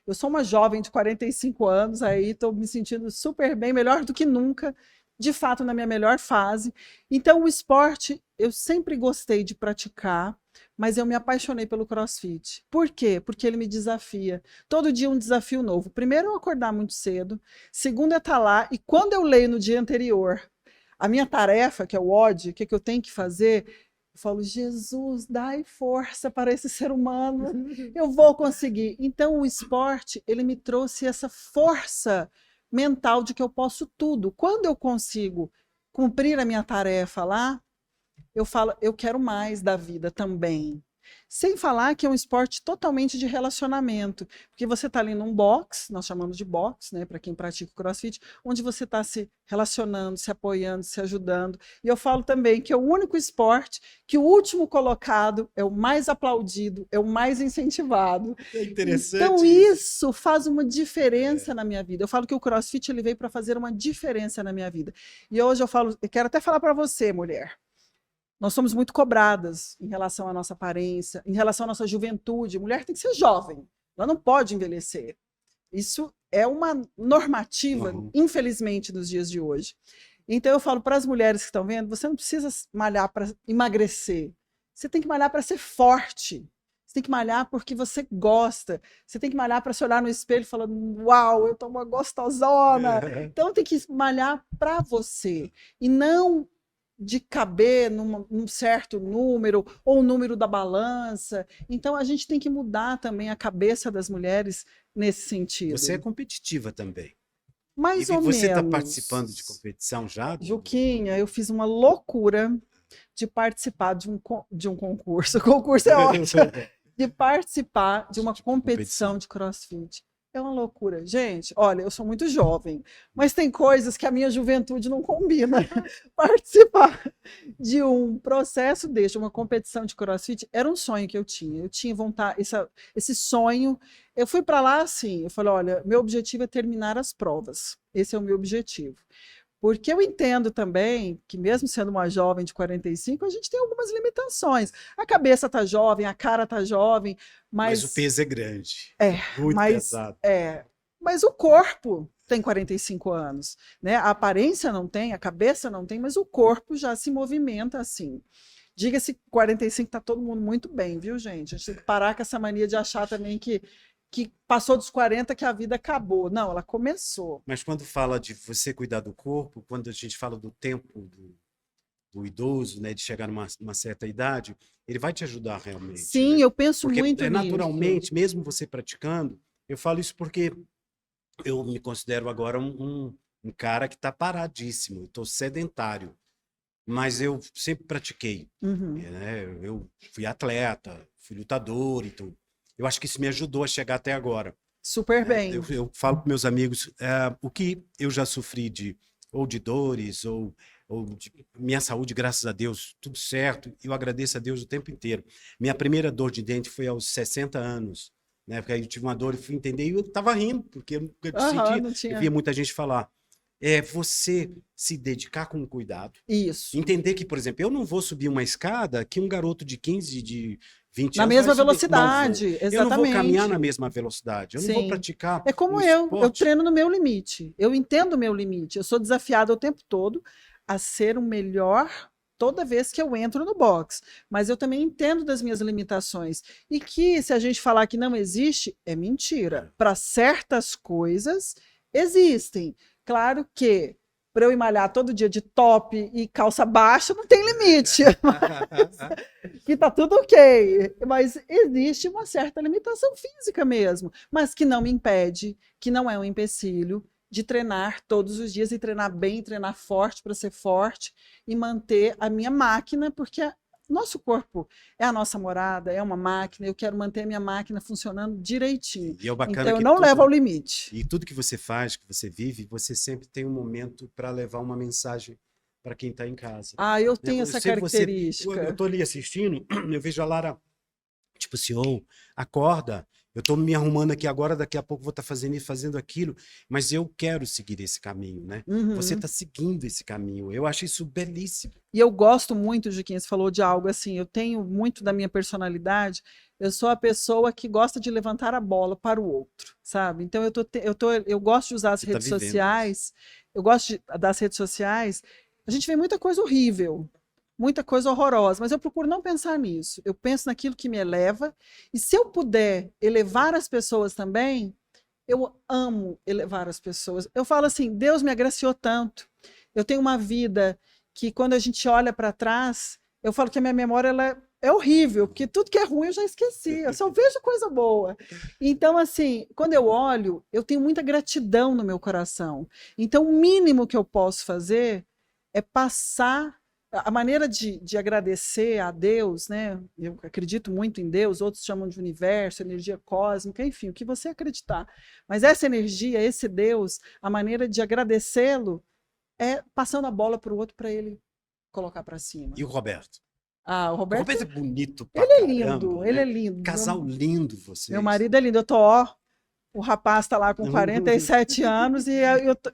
Eu sou uma jovem de 45 anos, aí estou me sentindo super bem, melhor do que nunca, de fato, na minha melhor fase. Então, o esporte, eu sempre gostei de praticar, mas eu me apaixonei pelo CrossFit. Por quê? Porque ele me desafia. Todo dia um desafio novo. Primeiro, eu acordar muito cedo. Segundo, é estar lá. E quando eu leio no dia anterior a minha tarefa, que é o OD, o que eu tenho que fazer, eu falo, Jesus, dai força para esse ser humano. Eu vou conseguir. Então, o esporte, ele me trouxe essa força mental de que eu posso tudo. Quando eu consigo cumprir a minha tarefa lá, eu falo, eu quero mais da vida também. Sem falar que é um esporte totalmente de relacionamento, porque você está ali num box, nós chamamos de box, né, para quem pratica o CrossFit, onde você está se relacionando, se apoiando, se ajudando. E eu falo também que é o único esporte que o último colocado é o mais aplaudido, é o mais incentivado. É interessante. Então isso faz uma diferença na minha vida. Eu falo que o CrossFit ele veio para fazer uma diferença na minha vida. E hoje eu falo, eu quero até falar para você, mulher. Nós somos muito cobradas em relação à nossa aparência, em relação à nossa juventude. Mulher tem que ser jovem, ela não pode envelhecer. Isso é uma normativa, infelizmente, nos dias de hoje. Então eu falo para as mulheres que estão vendo, você não precisa malhar para emagrecer. Você tem que malhar para ser forte. Você tem que malhar porque você gosta. Você tem que malhar para se olhar no espelho falando, uau, eu tô uma gostosona. Então tem que malhar para você. E não de caber num certo número ou o número da balança. Então a gente tem que mudar também a cabeça das mulheres nesse sentido. Você é competitiva também. Mais ou menos. Você está menos. participando de competição já? Juquinha, eu fiz uma loucura de participar de um concurso. O concurso é ótimo. De participar de uma competição de CrossFit. É uma loucura. Gente, olha, eu sou muito jovem, mas tem coisas que a minha juventude não combina. Participar de um processo deste, uma competição de CrossFit, era um sonho que eu tinha. Eu tinha vontade, esse sonho. Eu fui para lá assim, eu falei, olha, meu objetivo é terminar as provas. Esse é o meu objetivo. Porque eu entendo também que, mesmo sendo uma jovem de 45, a gente tem algumas limitações. A cabeça está jovem, a cara está jovem, mas o peso é grande. É, muito pesado. Mas o corpo tem 45 anos. Né? A aparência não tem, a cabeça não tem, mas o corpo já se movimenta assim. Diga-se que 45 está todo mundo muito bem, viu, gente? A gente tem que parar com essa mania de achar também que passou dos 40 que a vida acabou. Não, ela começou. Mas quando fala de você cuidar do corpo, quando a gente fala do tempo do idoso, né, de chegar numa certa idade, ele vai te ajudar realmente. Sim, né? eu penso porque muito nisso. Naturalmente, mesmo você praticando, eu falo isso porque eu me considero agora um cara que está paradíssimo, estou sedentário. Mas eu sempre pratiquei. Né? Eu fui atleta, fui lutador, então eu acho que isso me ajudou a chegar até agora. Super bem. Eu falo para meus amigos o que eu já sofri de dores, ou minha saúde, graças a Deus, tudo certo. Eu agradeço a Deus o tempo inteiro. Minha primeira dor de dente foi aos 60 anos. Né? Porque aí eu tive uma dor e fui entender, e eu estava rindo, porque eu sentia, eu via muita gente falar. É você se dedicar com cuidado. Isso. Entender que, por exemplo, eu não vou subir uma escada que um garoto de 15, de 20 na anos mesma velocidade, exatamente. Eu não vou caminhar na mesma velocidade, eu não vou praticar. É como eu treino no meu limite. Eu entendo o meu limite. Eu sou desafiada o tempo todo a ser o melhor toda vez que eu entro no box. Mas eu também entendo das minhas limitações. E que, se a gente falar que não existe, é mentira. Para certas coisas, existem. Claro que para eu ir malhar todo dia de top e calça baixa, não tem limite. Que tá tudo ok. Mas existe uma certa limitação física mesmo. Mas que não me impede, que não é um empecilho de treinar todos os dias e treinar bem, treinar forte para ser forte e manter a minha máquina, porque nosso corpo é a nossa morada, é uma máquina, eu quero manter a minha máquina funcionando direitinho. E é o bacana então eu que não tudo, levo ao limite. E tudo que você faz, que você vive, você sempre tem um momento para levar uma mensagem para quem está em casa. Ah, eu tenho essa sei característica. Eu tô ali assistindo, eu vejo a Lara, tipo assim, acorda, eu tô me arrumando aqui agora, daqui a pouco vou estar fazendo isso, fazendo aquilo, mas eu quero seguir esse caminho, né? Você está seguindo esse caminho. Eu acho isso belíssimo. E eu gosto muito, Juquinha, você falou de algo assim, eu tenho muito da minha personalidade, eu sou a pessoa que gosta de levantar a bola para o outro, sabe? Então eu gosto de usar as redes sociais, das redes sociais, a gente vê muita coisa horrível, muita coisa horrorosa, mas eu procuro não pensar nisso. Eu penso naquilo que me eleva, e se eu puder elevar as pessoas também, eu amo elevar as pessoas. Eu falo assim, Deus me agraciou tanto. Eu tenho uma vida que quando a gente olha para trás, eu falo que a minha memória ela é horrível, porque tudo que é ruim eu já esqueci, eu só vejo coisa boa. Então, assim, quando eu olho, eu tenho muita gratidão no meu coração. Então, o mínimo que eu posso fazer é passar a maneira de agradecer a Deus, né? Eu acredito muito em Deus, outros chamam de universo, energia cósmica, enfim, o que você acreditar. Mas essa energia, esse Deus, a maneira de agradecê-lo é passando a bola para o outro para ele colocar para cima. E o Roberto? Ah, o Roberto é bonito pra ele é caramba, lindo, né? ele é lindo. Casal lindo vocês. Meu marido é lindo, eu tô, o rapaz tá lá com 47 anos e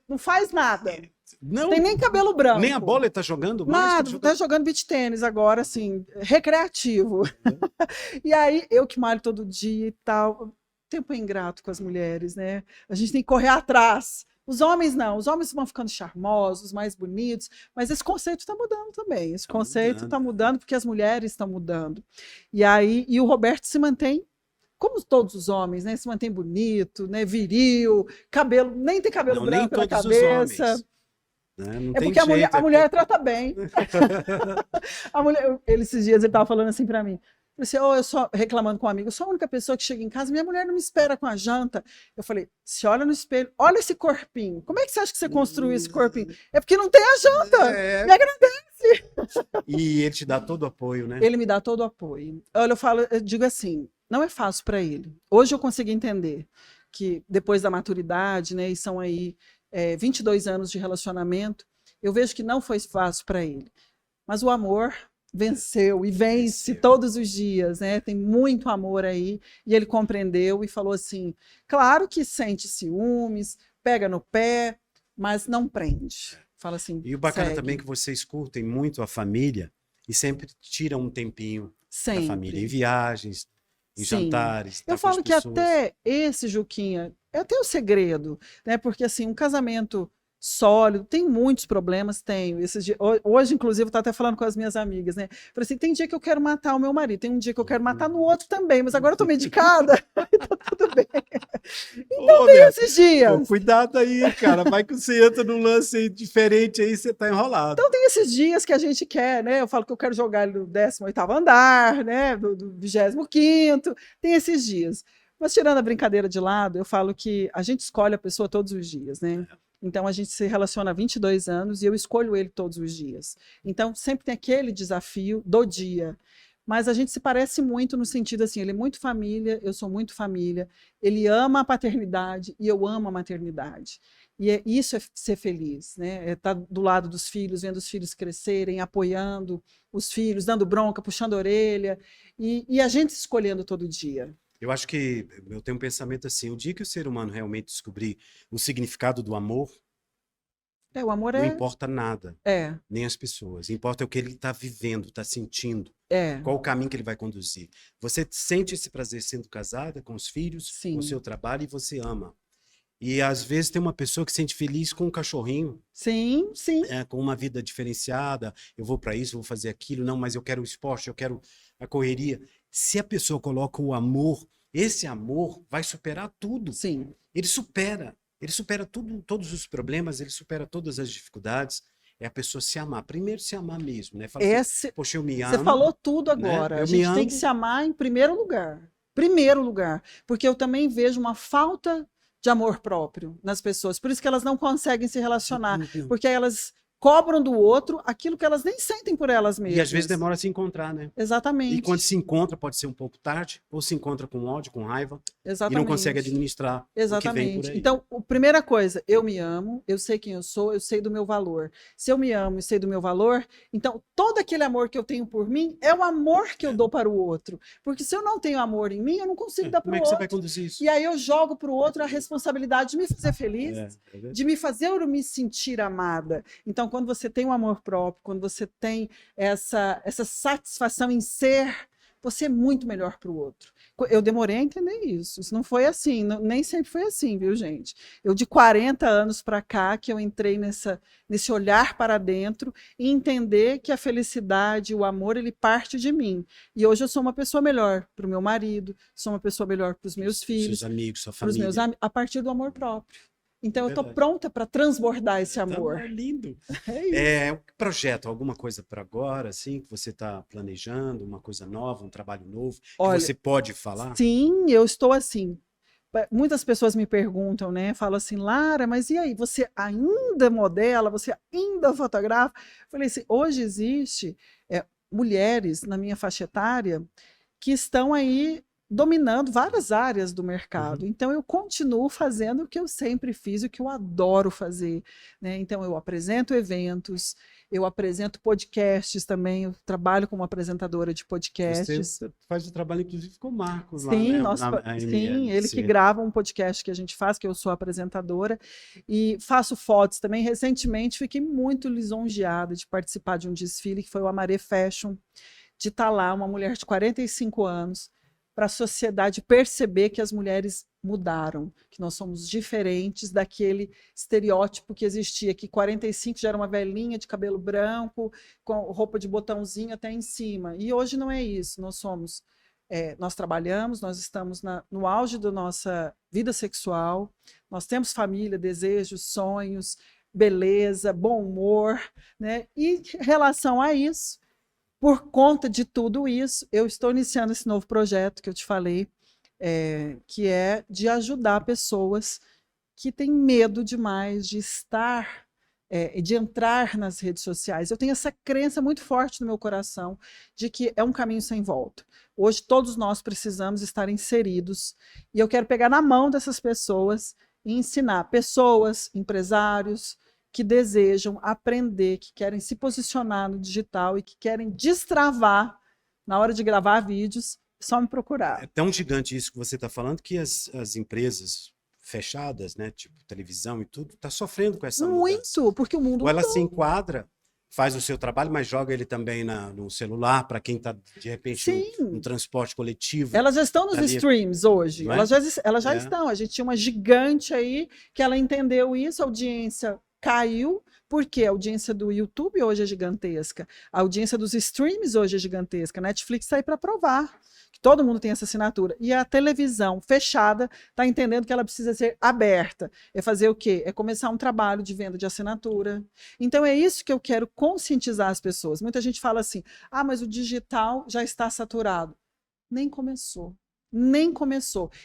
não faz nada. Não tem nem cabelo branco. Nem a bola ele tá jogando mais? Nada, tá jogando beach tênis agora, assim, recreativo. E aí, eu que malho todo dia e tal, tempo é ingrato com as mulheres, né? A gente tem que correr atrás. Os homens não, os homens vão ficando charmosos, mais bonitos, mas esse conceito está mudando também. Esse conceito está mudando porque as mulheres estão mudando. E aí, o Roberto se mantém, como todos os homens, né? Se mantém bonito, né? Viril, cabelo, nem tem cabelo branco na cabeça. Não é porque a mulher trata bem. Esses dias ele estava falando assim para mim. Eu só reclamando com um amigo, eu sou a única pessoa que chega em casa, minha mulher não me espera com a janta. Eu falei, se olha no espelho, olha esse corpinho. Como é que você acha que você construiu esse corpinho? É porque não tem a janta. Me agradece. E ele te dá todo o apoio, né? Ele me dá todo o apoio. Olha, eu digo assim, não é fácil para ele. Hoje eu consigo entender que depois da maturidade, né, e são aí 22 anos de relacionamento, eu vejo que não foi fácil para ele. Mas o amor venceu e vence todos os dias, né? Tem muito amor aí. E ele compreendeu e falou assim, claro que sente ciúmes, pega no pé, mas não prende. Fala assim, e o bacana segue. também é que vocês curtem muito a família e sempre tiram um tempinho da família, em viagens, em jantares. Eu falo que até esse, Juquinha, é até o segredo, né? Porque assim, um casamento sólido, tem muitos problemas, tenho. Hoje, inclusive, eu estava até falando com as minhas amigas, né? Falei assim, tem dia que eu quero matar o meu marido, tem um dia que eu quero matar no outro também, mas agora eu tô medicada, e tá tudo bem. Então tem esses dias. Cuidado aí, cara, vai que você entra num lance diferente aí, você tá enrolado. Então tem esses dias que a gente quer, né? Eu falo que eu quero jogar ele no 18º andar, né? Do 25º, tem esses dias. Mas tirando a brincadeira de lado, eu falo que a gente escolhe a pessoa todos os dias, né? Então, a gente se relaciona há 22 anos e eu escolho ele todos os dias. Então, sempre tem aquele desafio do dia. Mas a gente se parece muito no sentido assim, ele é muito família, eu sou muito família, ele ama a paternidade e eu amo a maternidade. E isso é ser feliz, né? É estar do lado dos filhos, vendo os filhos crescerem, apoiando os filhos, dando bronca, puxando a orelha, e a gente escolhendo todo dia. Eu acho que eu tenho um pensamento assim, o dia que o ser humano realmente descobrir o significado do amor, o amor não importa nada, É. nem as pessoas. Importa o que ele está vivendo, está sentindo, É. qual o caminho que ele vai conduzir. Você sente esse prazer sendo casada, com os filhos, Sim. com o seu trabalho, e você ama. E às vezes tem uma pessoa que se sente feliz com um cachorrinho, Sim, sim. com uma vida diferenciada. Eu vou para isso, vou fazer aquilo. Não, mas eu quero o esporte, eu quero a correria. Se a pessoa coloca o amor, esse amor vai superar tudo. Sim. Ele supera tudo, todos os problemas, ele supera todas as dificuldades. É a pessoa se amar. Primeiro se amar mesmo, né? Fala assim, poxa, eu me amo. Você falou tudo agora. Né? A gente tem que se amar em primeiro lugar. Primeiro lugar. Porque eu também vejo uma falta de amor próprio nas pessoas. Por isso que elas não conseguem se relacionar. Porque elas cobram do outro aquilo que elas nem sentem por elas mesmas. E às vezes demora a se encontrar, né? Exatamente. E quando se encontra, pode ser um pouco tarde, ou se encontra com ódio, com raiva, exatamente. E não consegue administrar exatamente. o que vem por aí. Então, a primeira coisa, eu me amo, eu sei quem eu sou, eu sei do meu valor. Se eu me amo e sei do meu valor, então todo aquele amor que eu tenho por mim é o amor que eu dou para o outro. Porque se eu não tenho amor em mim, eu não consigo dar para o outro. Como é que você vai conduzir isso? E aí eu jogo para o outro a responsabilidade de me fazer feliz, de me fazer eu me sentir amada. Então, quando você tem um amor próprio, quando você tem essa satisfação em ser, você é muito melhor para o outro. Eu demorei a entender isso. Isso não foi assim, nem sempre foi assim, viu, gente? Eu, de 40 anos para cá, que eu entrei nesse olhar para dentro e entender que a felicidade, o amor, ele parte de mim. E hoje eu sou uma pessoa melhor para o meu marido, sou uma pessoa melhor para os meus filhos, seus amigos, sua para os família. meus amigos, a partir do amor próprio. Então, eu estou pronta para transbordar esse amor. É lindo. É isso. Projeto, alguma coisa para agora, assim, que você está planejando, uma coisa nova, um trabalho novo, Olha, que você pode falar? Sim, eu estou assim. Muitas pessoas me perguntam, né? Falam assim, Lara, mas e aí? Você ainda modela? Você ainda fotografa? Eu falei assim, hoje existe mulheres na minha faixa etária que estão aí dominando várias áreas do mercado. Então, eu continuo fazendo o que eu sempre fiz, o que eu adoro fazer, né? Então, eu apresento eventos, eu apresento podcasts também, eu trabalho como apresentadora de podcasts. Você faz o trabalho, inclusive, com o Marcos lá, Sim, né? sim, ele que grava um podcast que a gente faz, que eu sou apresentadora, e faço fotos também. Recentemente, fiquei muito lisonjeada de participar de um desfile, que foi o Amaré Fashion, de estar lá, uma mulher de 45 anos, para a sociedade perceber que as mulheres mudaram, que nós somos diferentes daquele estereótipo que existia, que 45 já era uma velhinha de cabelo branco, com roupa de botãozinho até em cima. E hoje não é isso, nós trabalhamos, nós estamos no auge da nossa vida sexual, nós temos família, desejos, sonhos, beleza, bom humor, né? E em relação a isso, por conta de tudo isso, eu estou iniciando esse novo projeto que eu te falei, que é de ajudar pessoas que têm medo demais de estar, de entrar nas redes sociais. Eu tenho essa crença muito forte no meu coração de que é um caminho sem volta. Hoje todos nós precisamos estar inseridos e eu quero pegar na mão dessas pessoas e ensinar pessoas, empresários, que desejam aprender, que querem se posicionar no digital e que querem destravar na hora de gravar vídeos, só me procurar. É tão gigante isso que você está falando que as empresas fechadas, né, tipo televisão e tudo, está sofrendo com essa mudança. Muito, porque o mundo Ou ela se enquadra, faz o seu trabalho, mas joga ele também no celular, para quem está, de repente, no transporte coletivo. Elas já estão nos streams hoje, elas já estão. A gente tinha uma gigante aí que ela entendeu isso, a audiência caiu, porque a audiência do YouTube hoje é gigantesca, a audiência dos streams hoje é gigantesca, a Netflix está aí para provar que todo mundo tem essa assinatura, e a televisão fechada está entendendo que ela precisa ser aberta, é fazer o quê? É começar um trabalho de venda de assinatura. Então é isso que eu quero conscientizar as pessoas. Muita gente fala assim, mas o digital já está saturado. Nem começou.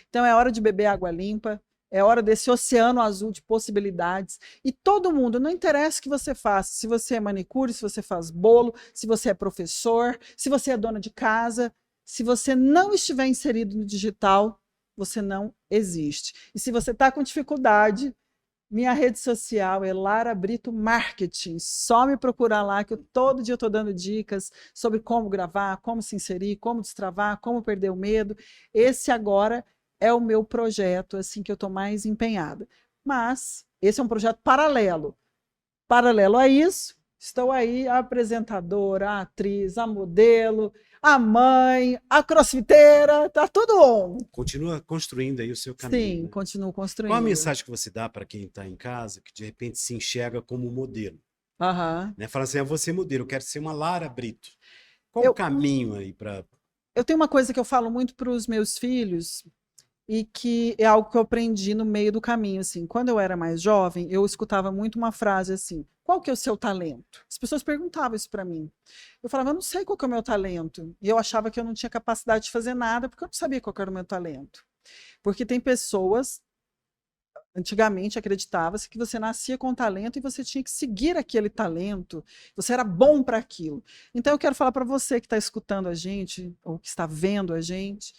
Então é hora de beber água limpa, é hora desse oceano azul de possibilidades. E todo mundo, não interessa o que você faça, se você é manicure, se você faz bolo, se você é professor, se você é dona de casa, se você não estiver inserido no digital, você não existe. E se você está com dificuldade, minha rede social é Lara Brito Marketing. Só me procurar lá, que todo dia eu estou dando dicas sobre como gravar, como se inserir, como destravar, como perder o medo. Esse agora é o meu projeto, assim, que eu estou mais empenhada. Mas esse é um projeto paralelo. Paralelo a isso, estou aí a apresentadora, a atriz, a modelo, a mãe, a crossfiteira, tá tudo on. Continua construindo aí o seu caminho. Sim, Né? continuo construindo. Qual a mensagem que você dá para quem está em casa, que de repente se enxerga como modelo? Né? Fala assim, eu vou ser modelo, eu quero ser uma Lara Brito. Qual o caminho aí para... Eu tenho uma coisa que eu falo muito para os meus filhos e que é algo que eu aprendi no meio do caminho, assim. Quando eu era mais jovem, eu escutava muito uma frase assim: qual que é o seu talento? As pessoas perguntavam isso para mim. Eu falava, eu não sei qual que é o meu talento. E eu achava que eu não tinha capacidade de fazer nada porque eu não sabia qual que era o meu talento. Porque tem pessoas, antigamente acreditava-se que você nascia com talento e você tinha que seguir aquele talento, você era bom para aquilo. Então eu quero falar para você que está escutando a gente, ou que está vendo a gente,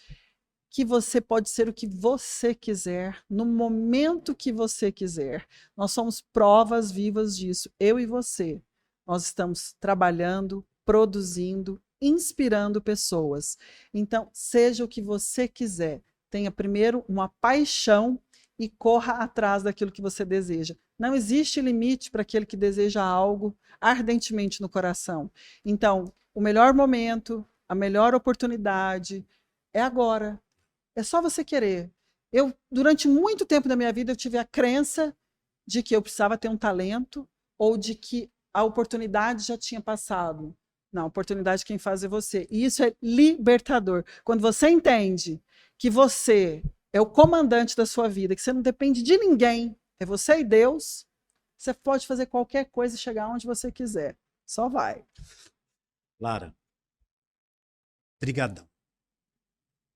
que você pode ser o que você quiser, no momento que você quiser. Nós somos provas vivas disso, eu e você. Nós estamos trabalhando, produzindo, inspirando pessoas. Então, seja o que você quiser. Tenha primeiro uma paixão e corra atrás daquilo que você deseja. Não existe limite para aquele que deseja algo ardentemente no coração. Então, o melhor momento, a melhor oportunidade é agora. É só você querer. Eu, durante muito tempo da minha vida, eu tive a crença de que eu precisava ter um talento ou de que a oportunidade já tinha passado. Não, a oportunidade quem faz é você. E isso é libertador. Quando você entende que você é o comandante da sua vida, que você não depende de ninguém, é você e Deus, você pode fazer qualquer coisa e chegar onde você quiser. Só vai. Lara, brigadão.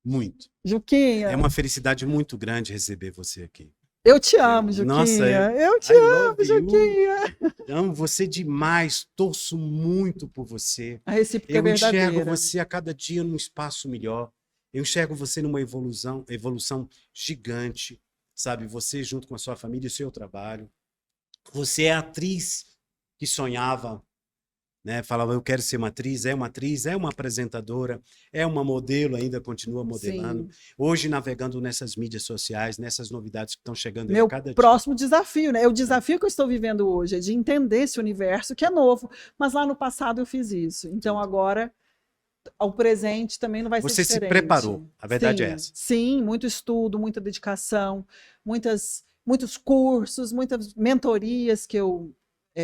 Muito. Juquinha. É uma felicidade muito grande receber você aqui. Eu te amo, Juquinha. Nossa, eu te amo, Juquinha. Amo você demais. Torço muito por você. A recíproca é verdadeira. Eu enxergo você a cada dia num espaço melhor. Eu enxergo você numa evolução gigante, sabe? Você junto com a sua família e o seu trabalho. Você é a atriz que sonhava, né? Falava, eu quero ser uma atriz, é uma apresentadora, é uma modelo, ainda continua modelando. Sim. Hoje navegando nessas mídias sociais, nessas novidades que estão chegando Meu a cada próximo desafio, né? O desafio que eu estou vivendo hoje é de entender esse universo que é novo, mas lá no passado eu fiz isso. Então agora ao presente também não vai ser diferente. Você se preparou, a verdade é essa. Sim, muito estudo, muita dedicação, muitos cursos, muitas mentorias que eu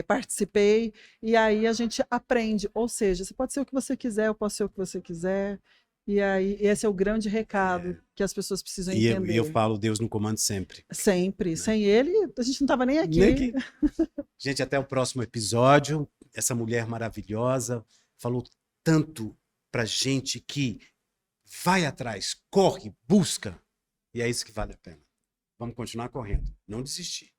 participei, e aí a gente aprende, ou seja, você pode ser o que você quiser, eu posso ser o que você quiser, e aí esse é o grande recado que as pessoas precisam entender. E eu falo, Deus no comando sempre. Sempre, né? Sem ele a gente não estava nem aqui. Gente, até o próximo episódio. Essa mulher maravilhosa falou tanto pra gente que vai atrás, corre, busca, e é isso que vale a pena. Vamos continuar correndo, não desistir.